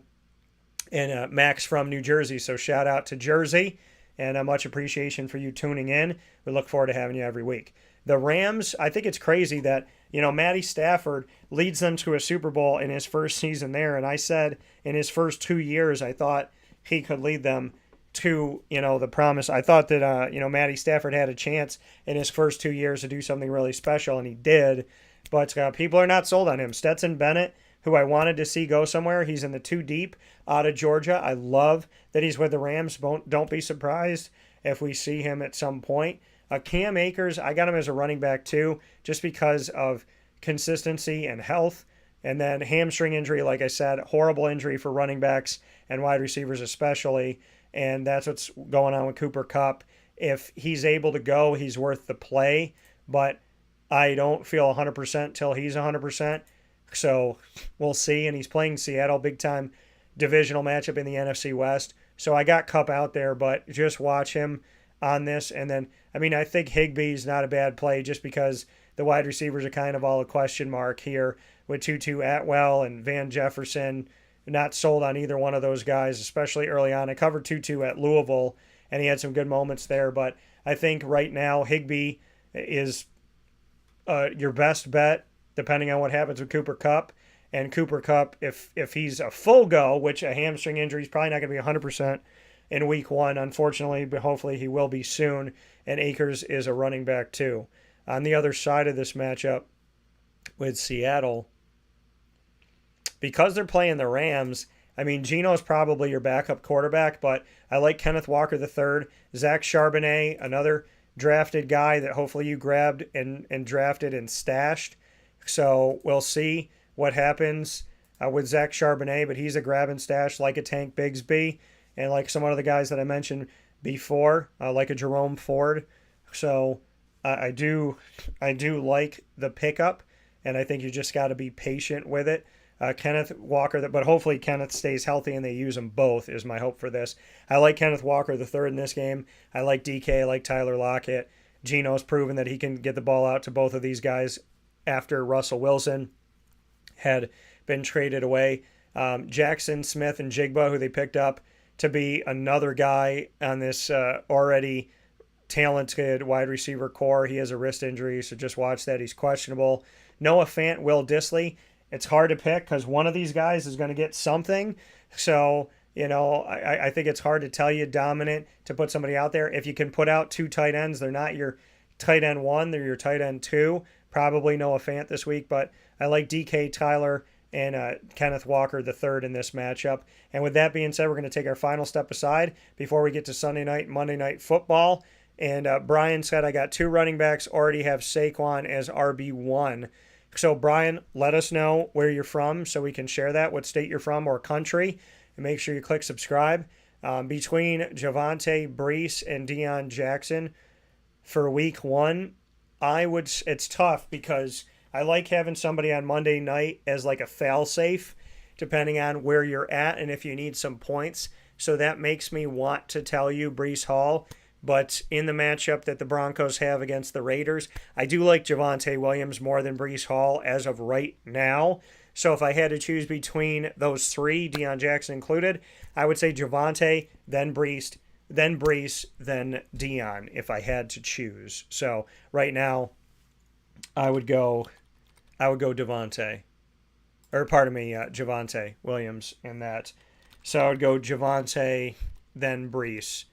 and Mac's from New Jersey, so shout out to Jersey, and much appreciation for you tuning in. We look forward to having you every week. The Rams, I think it's crazy that, Matty Stafford leads them to a Super Bowl in his first season there, and I said in his first 2 years I thought he could lead them to, the promise. I thought that, Matty Stafford had a chance in his first 2 years to do something really special, and he did. But people are not sold on him. Stetson Bennett, who I wanted to see go somewhere, he's in the 2 deep out of Georgia. I love that he's with the Rams. Don't be surprised if we see him at some point. Cam Akers, I got him as a running back too, just because of consistency and health. And then hamstring injury, like I said, horrible injury for running backs and wide receivers especially. And that's what's going on with Cooper Kupp. If he's able to go, he's worth the play. But I don't feel 100% till he's 100%. So we'll see. And he's playing Seattle, big-time divisional matchup in the NFC West. So I got Kupp out there, but just watch him on this. And then, I think Higbee's not a bad play just because the wide receivers are kind of all a question mark here with Tutu Atwell and Van Jefferson. Not sold on either one of those guys, especially early on. I covered Tutu at Louisville, and he had some good moments there. But I think right now Higbee is your best bet, depending on what happens with Cooper Kupp. And Cooper Kupp, if he's a full go, which a hamstring injury is probably not going to be 100% in week 1, unfortunately, but hopefully he will be soon. And Akers is a running back too. On the other side of this matchup with Seattle, because they're playing the Rams, Geno's probably your backup quarterback, but I like Kenneth Walker III, Zach Charbonnet, another drafted guy that hopefully you grabbed and drafted and stashed. So we'll see what happens with Zach Charbonnet, but he's a grab and stash like a Tank Bigsby and like some of the guys that I mentioned before, like a Jerome Ford. So I do like the pickup, and I think you just got to be patient with it. Kenneth Walker, but hopefully Kenneth stays healthy and they use them both is my hope for this. I like Kenneth Walker III in this game. I like DK, I like Tyler Lockett. Geno's proven that he can get the ball out to both of these guys after Russell Wilson had been traded away. Jackson Smith and Jigba, who they picked up to be another guy on this already talented wide receiver core. He has a wrist injury, so just watch that. He's questionable. Noah Fant, Will Dissly. It's hard to pick because one of these guys is going to get something. So, I think it's hard to tell you dominant to put somebody out there. If you can put out 2 tight ends, they're not your tight end 1, they're your tight end 2. Probably Noah Fant this week, but I like DK, Tyler, and Kenneth Walker III in this matchup. And with that being said, we're going to take our final step aside before we get to Sunday night, Monday night football. And Brian said I got 2 running backs, already have Saquon as RB1. So, Brian, let us know where you're from so we can share that, what state you're from or country. And make sure you click subscribe. Between Javonte, Brees, and Deion Jackson for week 1, it's tough because I like having somebody on Monday night as like a fail-safe, depending on where you're at and if you need some points. So that makes me want to tell you Brees Hall. But in the matchup that the Broncos have against the Raiders, I do like Javonte Williams more than Brees Hall as of right now. So if I had to choose between those 3, Deion Jackson included, I would say Javonte, then Brees, then Deion if I had to choose. So right now, I would go Javonte Williams in that. So I would go Javonte, then Brees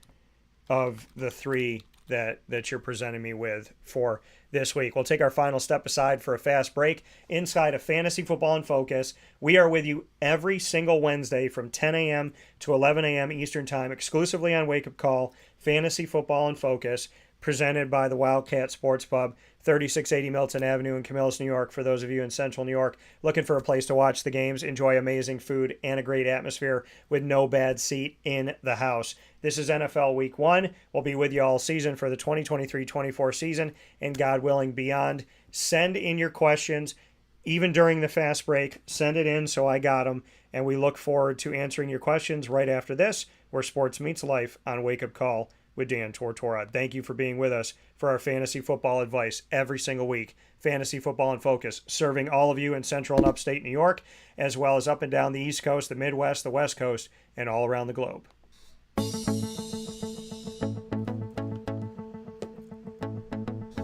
of the 3 that you're presenting me with for this week. We'll take our final step aside for a fast break inside of Fantasy Football in Focus. We are with you every single Wednesday from 10 a.m. to 11 a.m. Eastern Time, exclusively on Wake Up Call, Fantasy Football in Focus, presented by the Wildcat Sports Pub, 3680 Milton Avenue in Camillus, New York. For those of you in Central New York looking for a place to watch the games, enjoy amazing food and a great atmosphere with no bad seat in the house. This is NFL Week 1. We'll be with you all season for the 2023-24 season and, God willing, beyond. Send in your questions. Even during the fast break, send it in so I got them, And we look forward to answering your questions right after this, where sports meets life on Wake Up Call with Dan Tortora. Thank you for being with us for our fantasy football advice every single week. Fantasy Football in Focus, serving all of you in central and upstate New York, as well as up and down the East Coast, the Midwest, the West Coast, and all around the globe.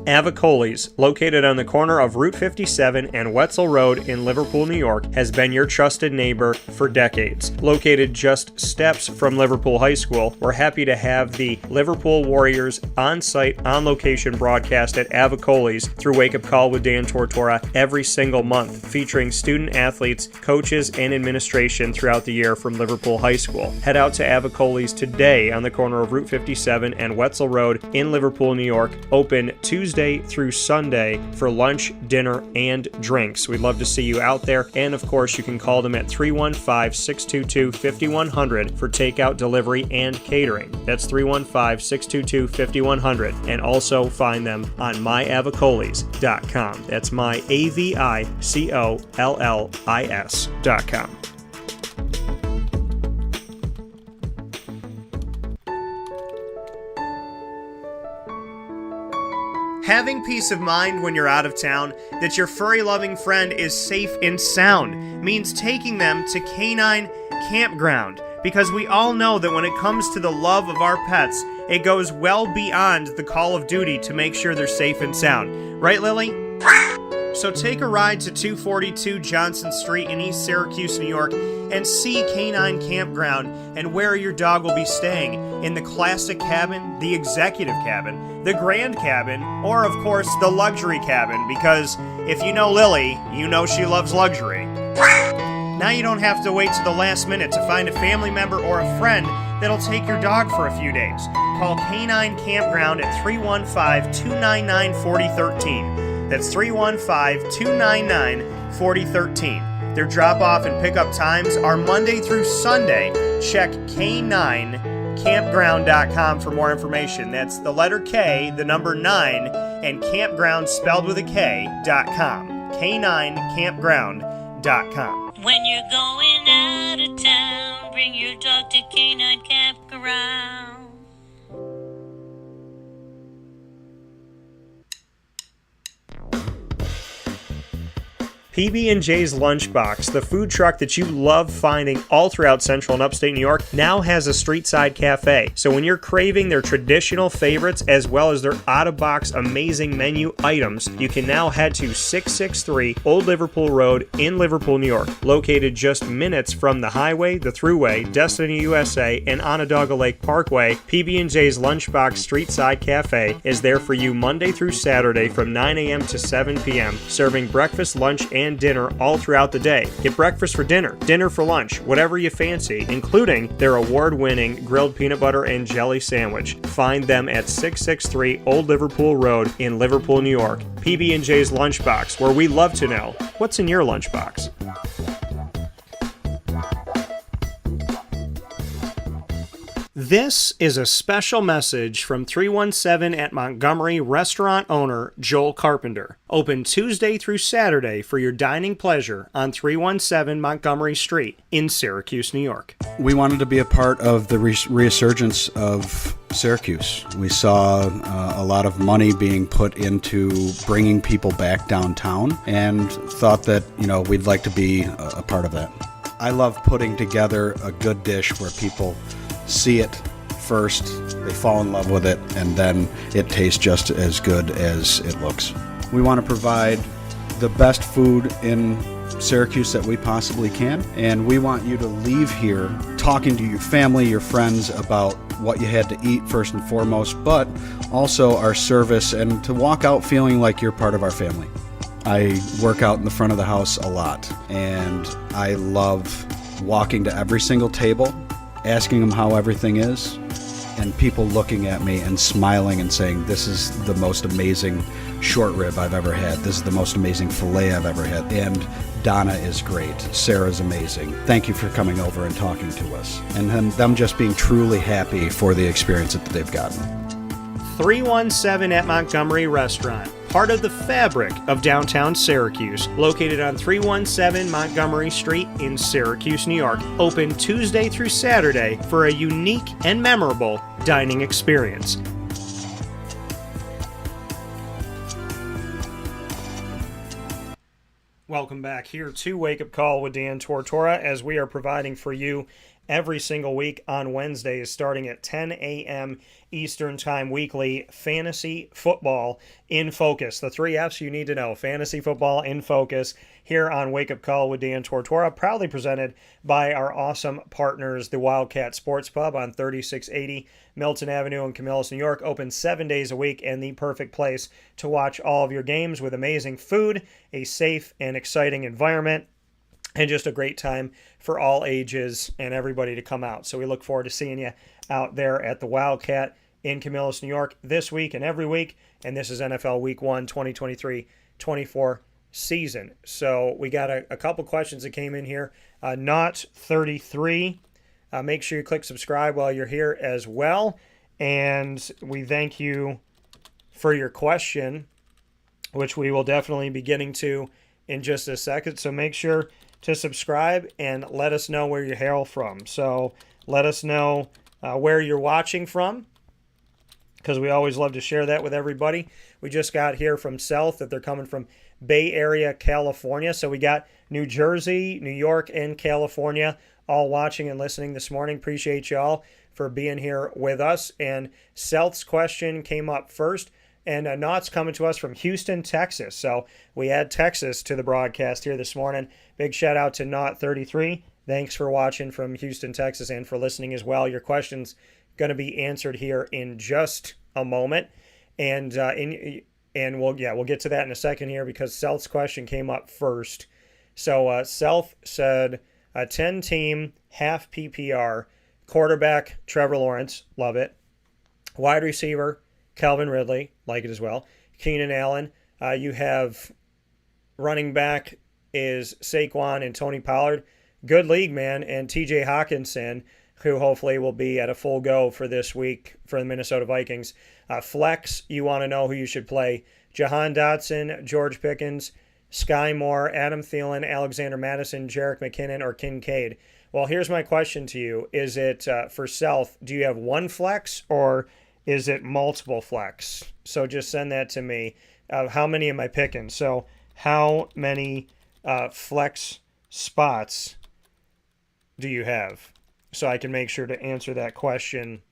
Avicoli's, located on the corner of Route 57 and Wetzel Road in Liverpool, New York, has been your trusted neighbor for decades. Located just steps from Liverpool High School, we're happy to have the Liverpool Warriors on-site, on-location broadcast at Avicoli's through Wake Up Call with Dan Tortora every single month, featuring student athletes, coaches, and administration throughout the year from Liverpool High School. Head out to Avicoli's today on the corner of Route 57 and Wetzel Road in Liverpool, New York, open Tuesday through Sunday for lunch, dinner, and drinks. We'd love to see you out there. And of course, you can call them at 315-622-5100 for takeout, delivery, and catering. That's 315-622-5100. And also find them on myavicolis.com. That's myavicollis.com. Having peace of mind when you're out of town that your furry-loving friend is safe and sound means taking them to Canine Campground, because we all know that when it comes to the love of our pets, it goes well beyond the call of duty to make sure they're safe and sound. Right, Lily? So take a ride to 242 Johnson Street in East Syracuse, New York, and see Canine Campground and where your dog will be staying, in the classic cabin, the executive cabin, the grand cabin, or of course the luxury cabin, because if you know Lily, you know she loves luxury. Now you don't have to wait to the last minute to find a family member or a friend that'll take your dog for a few days. Call Canine Campground at 315-299-4013. That's 315-299-4013. Their drop-off and pickup times are Monday through Sunday. Check K9campground.com for more information. That's the letter K, the number 9, and campground spelled with a K.com. K9campground.com. When you're going out of town, bring your dog to Canine Campground. PB&J's Lunchbox, the food truck that you love finding all throughout central and upstate New York, now has a street-side cafe. So when you're craving their traditional favorites as well as their out-of-box amazing menu items, you can now head to 663 Old Liverpool Road in Liverpool, New York. Located just minutes from the highway, the Thruway, Destiny USA, and Onondaga Lake Parkway, PB&J's Lunchbox Street-Side Cafe is there for you Monday through Saturday from 9 a.m. to 7 p.m., serving breakfast, lunch, and dinner all throughout the day. Get breakfast for dinner, dinner for lunch, whatever you fancy, including their award-winning grilled peanut butter and jelly sandwich. Find them at 663 Old Liverpool Road in Liverpool, New York. PB&J's Lunchbox, where we love to know what's in your lunchbox. This is a special message from 317 at Montgomery restaurant owner Joel Carpenter. Open Tuesday through Saturday for your dining pleasure on 317 Montgomery Street in Syracuse, New York. We wanted to be a part of the resurgence of Syracuse. We saw a lot of money being put into bringing people back downtown and thought that, we'd like to be a part of that. I love putting together a good dish where people see it first, they fall in love with it, and then it tastes just as good as it looks. We want to provide the best food in Syracuse that we possibly can, and we want you to leave here talking to your family, your friends about what you had to eat first and foremost, but also our service, and to walk out feeling like you're part of our family. I work out in the front of the house a lot, and I love walking to every single table, asking them how everything is, and people looking at me and smiling and saying, this is the most amazing short rib I've ever had. This is the most amazing filet I've ever had. And Donna is great. Sarah's amazing. Thank you for coming over and talking to us. And then them just being truly happy for the experience that they've gotten. 317 at Montgomery Restaurant. part of the fabric of downtown Syracuse, located on 317 Montgomery Street in Syracuse, New York. Open Tuesday through Saturday for a unique and memorable dining experience. Welcome back here to Wake Up Call with Dan Tortora, as we are providing for you every single week on Wednesdays starting at 10 a.m. Eastern Time weekly, Fantasy Football in Focus. The 3 F's you need to know. Fantasy Football in Focus here on Wake Up Call with Dan Tortora, proudly presented by our awesome partners, the Wildcat Sports Pub on 3680 Milton Avenue in Camillus, New York. Open 7 days a week and the perfect place to watch all of your games with amazing food, a safe and exciting environment, and just a great time for all ages and everybody to come out. So we look forward to seeing you out there at the Wildcat in Camillus, New York this week and every week. And this is NFL Week 1, 2023-24 season. So we got a couple questions that came in here. Not 33. Make sure you click subscribe while you're here as well. And we thank you for your question, which we will definitely be getting to in just a second. So make sure to subscribe and let us know where you hail from. So let us know where you're watching from, because we always love to share that with everybody. We just got here from South that they're coming from Bay Area, California. So we got New Jersey, New York, and California all watching and listening this morning. Appreciate y'all for being here with us. And South's question came up first. And Naught's coming to us from Houston, Texas. So we add Texas to the broadcast here this morning. Big shout out to Knot33. Thanks for watching from Houston, Texas, and for listening as well. Your question's going to be answered here in just a moment. And we'll get to that in a second here, because South's question came up first. So South said a 10-team, half PPR, quarterback Trevor Lawrence, love it. Wide receiver Calvin Ridley, like it as well. Keenan Allen. You have running back is Saquon and Tony Pollard. Good league, man. And TJ Hawkinson, who hopefully will be at a full go for this week for the Minnesota Vikings. Flex, you want to know who you should play. Jahan Dotson, George Pickens, Sky Moore, Adam Thielen, Alexander Madison, Jerick McKinnon, or Kincaid. Well, here's my question to you. Is it, for South, do you have one flex, or is it multiple flex? So just send that to me. How many am I picking? So how many flex spots do you have? So I can make sure to answer that question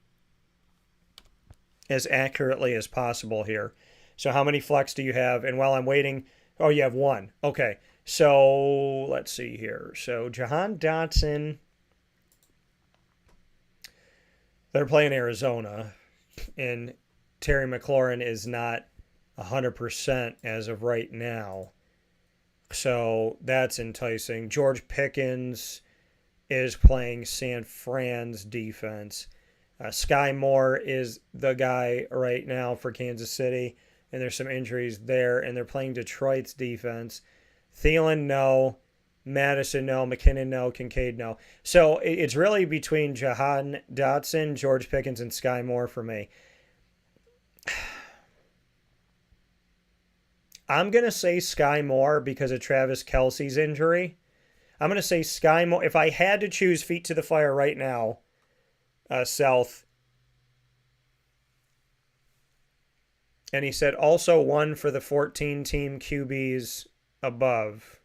as accurately as possible here. So how many flex do you have? And while I'm waiting, oh, you have one. Okay. So let's see here. So Jahan Dotson, they're playing Arizona, and Terry McLaurin is not 100% as of right now. So that's enticing. George Pickens is playing San Fran's defense. Sky Moore is the guy right now for Kansas City, and there's some injuries there, and they're playing Detroit's defense. Thielen, no. Madison, no. McKinnon, no. Kincaid, no. So it's really between Jahan Dotson, George Pickens, and Sky Moore for me. I'm going to say Sky Moore because of Travis Kelce's injury. I'm going to say Sky Moore. If I had to choose feet to the fire right now, South. And he said also one for the 14-team QBs above.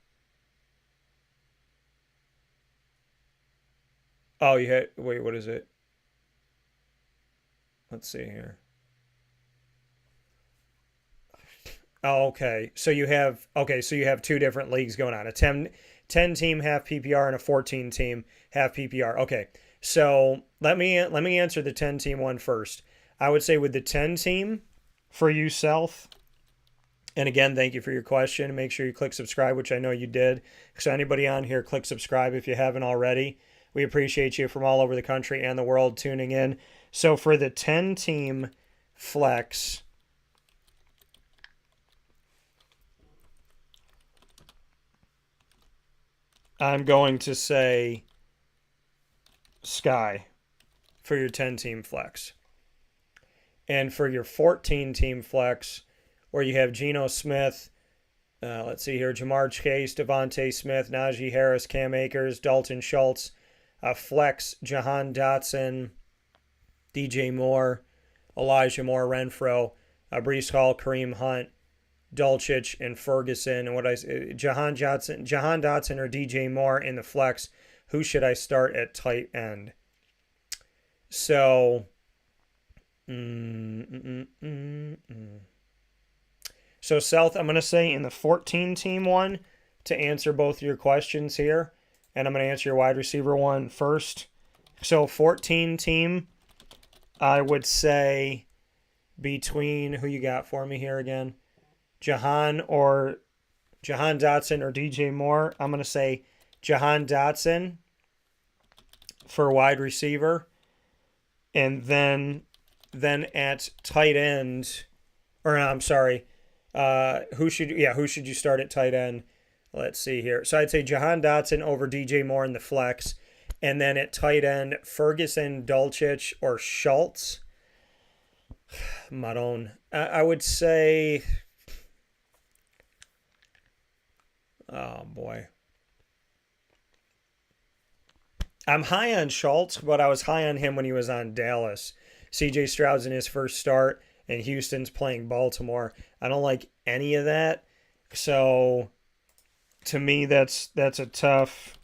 Oh, you had, wait, what is it? Let's see here. Oh, okay. So you have two different leagues going on. A 10-team half PPR and a 14-team half PPR. Okay. So let me answer the 10-team one first. I would say with the 10-team for you, South. And again, thank you for your question. Make sure you click subscribe, which I know you did. So anybody on here, click subscribe if you haven't already. We appreciate you from all over the country and the world tuning in. So for the 10-team flex, I'm going to say Sky for your 10-team flex. And for your 14-team flex, where you have Geno Smith, let's see here, Jamar Chase, Devontae Smith, Najee Harris, Cam Akers, Dalton Schultz, flex, Jahan Dotson, DJ Moore, Elijah Moore, Renfro, Breece Hall, Kareem Hunt, Dulcich, and Ferguson. And Jahan Dotson or DJ Moore in the flex. Who should I start at tight end? So, So, South, I'm going to say in the 14-team one to answer both your questions here. And I'm going to answer your wide receiver one first. So, 14-team, I would say between, who you got for me here again? Jahan Dotson or DJ Moore. I'm going to say Jahan Dotson for wide receiver. And then at tight end, or I'm sorry, who should you start at tight end? Let's see here. So I'd say Jahan Dotson over DJ Moore in the flex. And then at tight end, Ferguson, Dulcich, or Schultz. Maroon. I would say, oh boy. I'm high on Schultz, but I was high on him when he was on Dallas. CJ Stroud's in his first start, and Houston's playing Baltimore. I don't like any of that. So, to me, that's a tough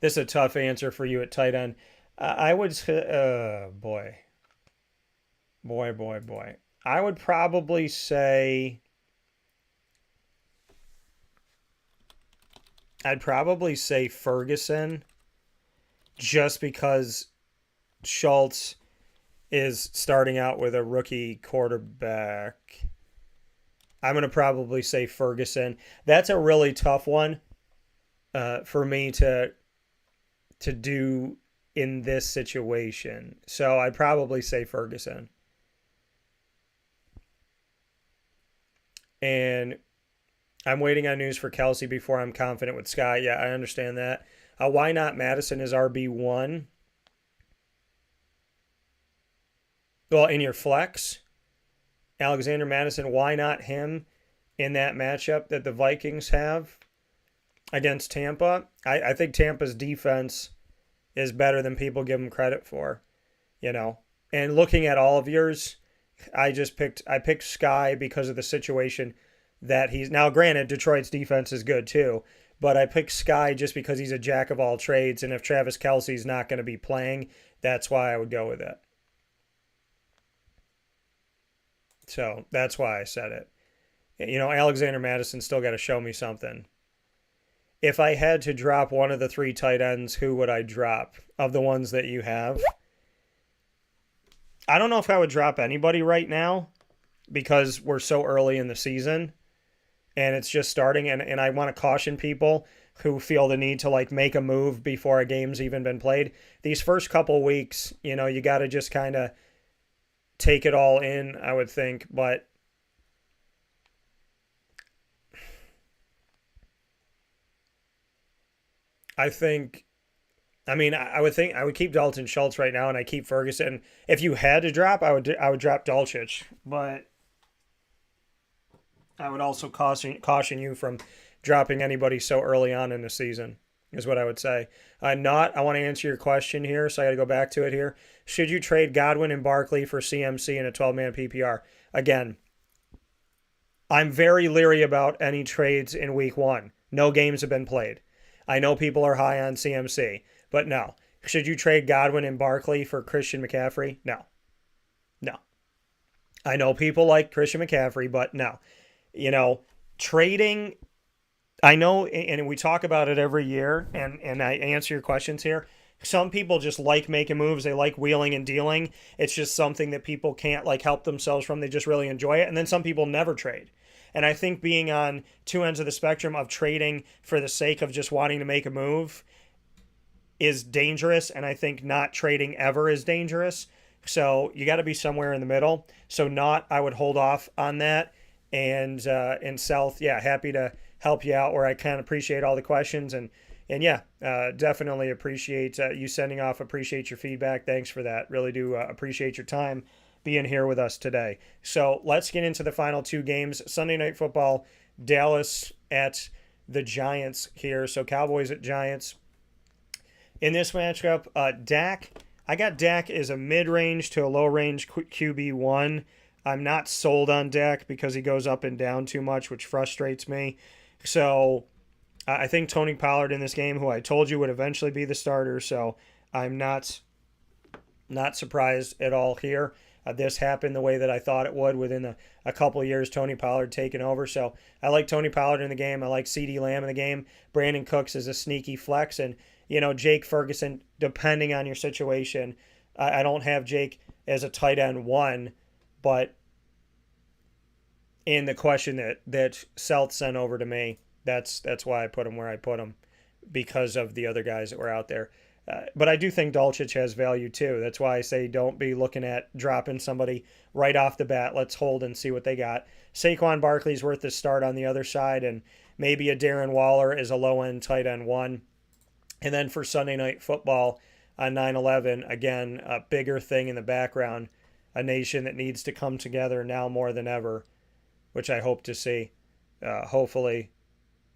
answer for you at tight end. I would say, boy. I would probably say, Ferguson, just because Schultz is starting out with a rookie quarterback. I'm going to probably say Ferguson. That's a really tough one for me to do in this situation. So I'd probably say Ferguson. And I'm waiting on news for Kelsey before I'm confident with Scott. Yeah, I understand that. Why not Madison as RB1? Well, in your flex, Alexander Madison, why not him in that matchup that the Vikings have against Tampa? I think Tampa's defense is better than people give them credit for, you know. And looking at all of yours, I picked Sky because of the situation that he's now. Granted, Detroit's defense is good too, but I picked Sky just because he's a jack of all trades, and if Travis Kelce's not going to be playing, that's why I would go with it. So that's why I said it. You know, Alexander Madison still got to show me something. If I had to drop one of the three tight ends, who would I drop of the ones that you have? I don't know if I would drop anybody right now because we're so early in the season and it's just starting. And I want to caution people who feel the need to like make a move before a game's even been played. These first couple weeks, you know, you got to just kind of take it all in, I would think. But I would keep Dalton Schultz right now, and I keep Ferguson. If you had to drop, I would drop Dulcich, but I would also caution you from dropping anybody so early on in the season, is what I would say. I want to answer your question here, so I got to go back to it here. Should you trade Godwin and Barkley for CMC in a 12-man PPR? Again, I'm very leery about any trades in week one. No games have been played. I know people are high on CMC, but no. Should you trade Godwin and Barkley for Christian McCaffrey? No. I know people like Christian McCaffrey, but no. You know, trading, I know, and we talk about it every year, and I answer your questions here. Some people just like making moves. They like wheeling and dealing. It's just something that people can't like help themselves from. They just really enjoy it. And then some people never trade. And I think being on two ends of the spectrum of trading for the sake of just wanting to make a move is dangerous. And I think not trading ever is dangerous. So you got to be somewhere in the middle. So I would hold off on that. And in South, yeah, happy to help you out where I can. Appreciate all the questions. And yeah, definitely appreciate you sending off. Appreciate your feedback. Thanks for that. Really do appreciate your time. being here with us today. So let's get into the final two games. Sunday Night Football, Dallas at the Giants here. So Cowboys at Giants. In this matchup, Dak, I got Dak as a mid-range to a low-range QB1. I'm not sold on Dak because he goes up and down too much, which frustrates me. So I think Tony Pollard in this game, who I told you would eventually be the starter, so I'm not surprised at all here. This happened the way that I thought it would within a couple of years, Tony Pollard taking over. So I like Tony Pollard in the game. I like CeeDee Lamb in the game. Brandon Cooks is a sneaky flex. And, Jake Ferguson, depending on your situation, I don't have Jake as a tight end 1, but in the question that South sent over to me, that's why I put him where I put him, because of the other guys that were out there. But I do think Dulcich has value too. That's why I say don't be looking at dropping somebody right off the bat. Let's hold and see what they got. Saquon Barkley's worth the start on the other side, and maybe a Darren Waller is a low-end tight end 1. And then for Sunday Night Football on 9/11, again, a bigger thing in the background, a nation that needs to come together now more than ever, which I hope to see, hopefully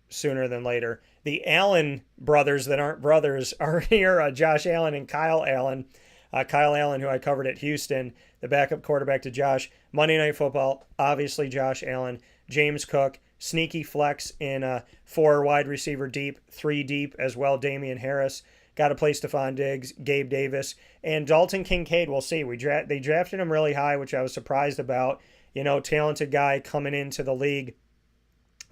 sooner than later. The Allen brothers that aren't brothers are here, Josh Allen and Kyle Allen. Kyle Allen, who I covered at Houston, the backup quarterback to Josh. Monday Night Football, obviously Josh Allen. James Cook, sneaky flex in 4 wide receiver deep, 3 deep as well. Damian Harris. Got to play Stephon Diggs, Gabe Davis, and Dalton Kincaid. We'll see. They drafted him really high, which I was surprised about. Talented guy coming into the league.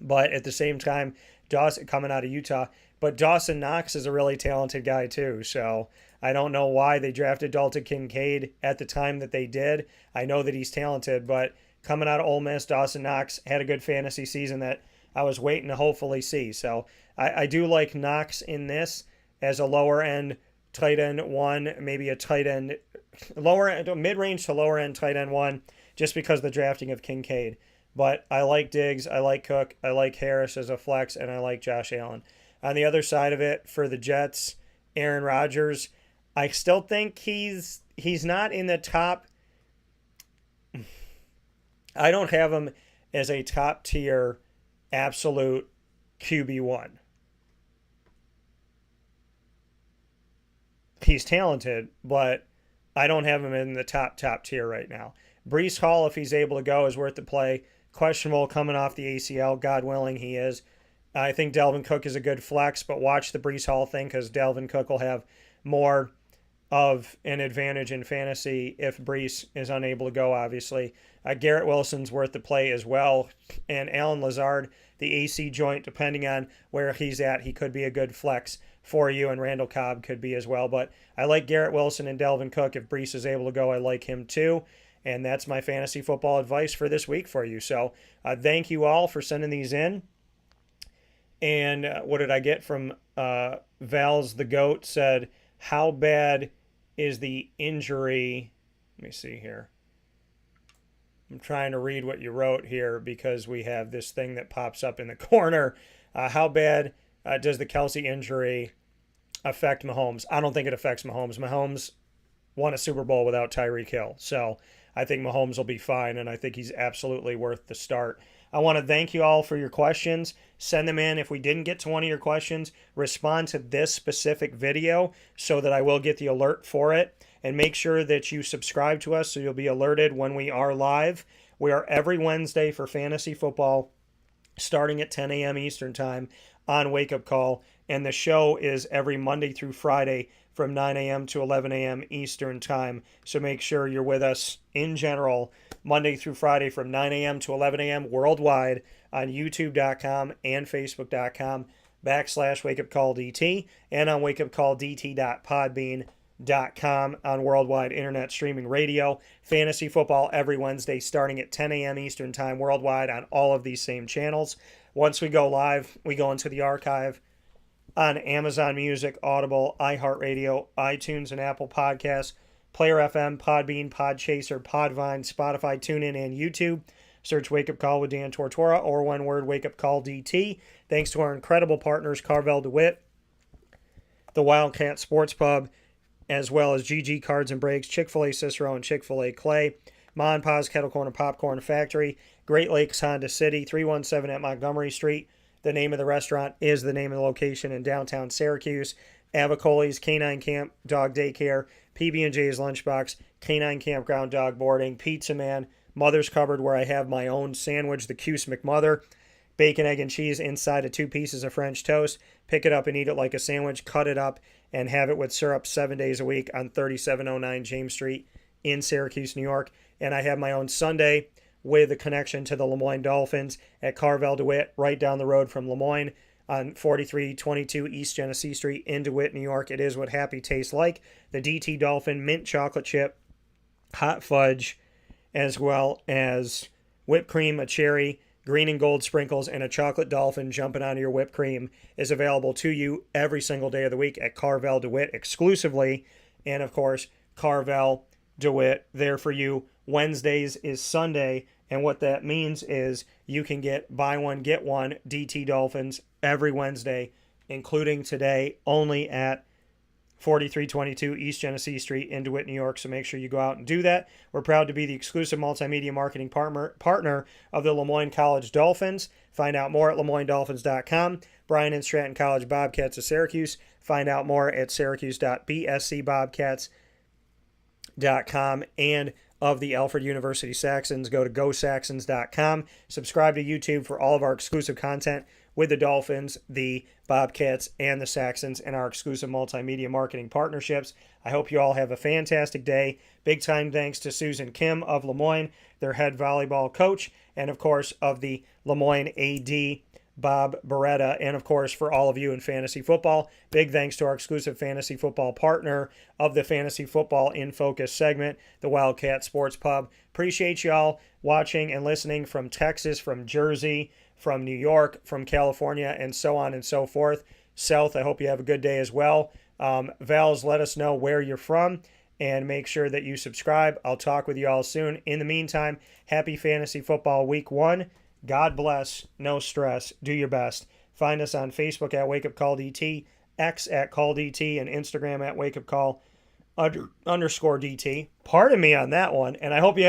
But at the same time, Dawson coming out of Utah. But Dawson Knox is a really talented guy too. So I don't know why they drafted Dalton Kincaid at the time that they did. I know that he's talented, but coming out of Ole Miss, Dawson Knox had a good fantasy season that I was waiting to hopefully see. So I do like Knox in this as a lower end tight end 1, maybe a tight end, mid-range to lower end tight end 1, just because of the drafting of Kincaid. But I like Diggs, I like Cook, I like Harris as a flex, and I like Josh Allen. On the other side of it, for the Jets, Aaron Rodgers, I still think he's not in the top. I don't have him as a top tier absolute QB1. He's talented, but I don't have him in the top tier right now. Breece Hall, if he's able to go, is worth the play. Questionable coming off the ACL. God willing, he is. I think Dalvin Cook is a good flex, but watch the Breece Hall thing because Dalvin Cook will have more of an advantage in fantasy if Breece is unable to go, obviously. Garrett Wilson's worth the play as well. And Alan Lazard, the AC joint, depending on where he's at, he could be a good flex for you, and Randall Cobb could be as well. But I like Garrett Wilson and Dalvin Cook. If Breece is able to go, I like him too. And that's my fantasy football advice for this week for you. So thank you all for sending these in. And what did I get from Val's the GOAT said, how bad is the injury? Let me see here. I'm trying to read what you wrote here because we have this thing that pops up in the corner. How bad does the Kelsey injury affect Mahomes? I don't think it affects Mahomes. Mahomes won a Super Bowl without Tyreek Hill. So I think Mahomes will be fine, and I think he's absolutely worth the start. I want to thank you all for your questions. Send them in. If we didn't get to one of your questions, respond to this specific video so that I will get the alert for it. And make sure that you subscribe to us so you'll be alerted when we are live. We are every Wednesday for fantasy football, starting at 10 a.m. Eastern Time on Wake Up Call. And the show is every Monday through Friday from 9 a.m. to 11 a.m. Eastern Time. So make sure you're with us in general Monday through Friday from 9 a.m. to 11 a.m. worldwide on youtube.com and facebook.com/wakeupcalldt and on wakeupcalldt.podbean.com on worldwide internet streaming radio. Fantasy football every Wednesday starting at 10 a.m. Eastern Time worldwide on all of these same channels. Once we go live, we go into the archive on Amazon Music, Audible, iHeartRadio, iTunes, and Apple Podcasts, Player FM, Podbean, Podchaser, Podvine, Spotify, TuneIn, and YouTube. Search Wake Up Call with Dan Tortora, or one word, Wake Up Call DT. Thanks to our incredible partners, Carvel DeWitt, the Wildcat Sports Pub, as well as GG Cards and Breaks, Chick-fil-A Cicero, and Chick-fil-A Clay. Ma and Pa's Kettle Corn and Popcorn Factory, Great Lakes Honda City, 317 at Montgomery Street. The name of the restaurant is the name of the location in downtown Syracuse. Avicoli's Canine Camp Dog Daycare, PB&J's Lunchbox, Canine Campground Dog Boarding, Pizza Man, Mother's Cupboard, where I have my own sandwich, the Cuse McMother, bacon, egg, and cheese inside of 2 pieces of French toast. Pick it up and eat it like a sandwich. Cut it up and have it with syrup 7 days a week on 3709 James Street in Syracuse, New York. And I have my own sundae with a connection to the Lemoyne Dolphins at Carvel DeWitt, right down the road from Lemoyne on 4322 East Genesee Street in DeWitt, New York. It is what happy tastes like. The DT Dolphin mint chocolate chip, hot fudge, as well as whipped cream, a cherry, green and gold sprinkles, and a chocolate dolphin jumping onto your whipped cream is available to you every single day of the week at Carvel DeWitt exclusively. And of course, Carvel DeWitt there for you. Wednesdays is Sunday, and what that means is you can get buy one, get one DT Dolphins every Wednesday, including today, only at 4322 East Genesee Street in DeWitt, New York. So make sure you go out and do that. We're proud to be the exclusive multimedia marketing partner of the Lemoyne College Dolphins. Find out more at LeMoyneDolphins.com. Bryan and Stratton College Bobcats of Syracuse. Find out more at Syracuse.bscbobcats.com. And of the Alfred University Saxons, go to GoSaxons.com. Subscribe to YouTube for all of our exclusive content with the Dolphins, the Bobcats, and the Saxons, and our exclusive multimedia marketing partnerships. I hope you all have a fantastic day. Big time thanks to Susan Kim of Lemoyne, their head volleyball coach, and of course of the Lemoyne AD, Bob Beretta, and of course for all of you in fantasy football. Big thanks to our exclusive fantasy football partner of the Fantasy Football in Focus segment, the Wildcat Sports Pub. Appreciate y'all watching and listening from Texas, from Jersey, from New York, from California, and so on and so forth. South, I hope you have a good day as well. Vals, let us know where you're from and make sure that you subscribe. I'll talk with you all soon. In the meantime, happy Fantasy Football Week 1. God bless. No stress. Do your best. Find us on Facebook at Wake Up Call DT, X at Call DT, and Instagram at Wake Up Call _DT. Pardon me on that one, and I hope you have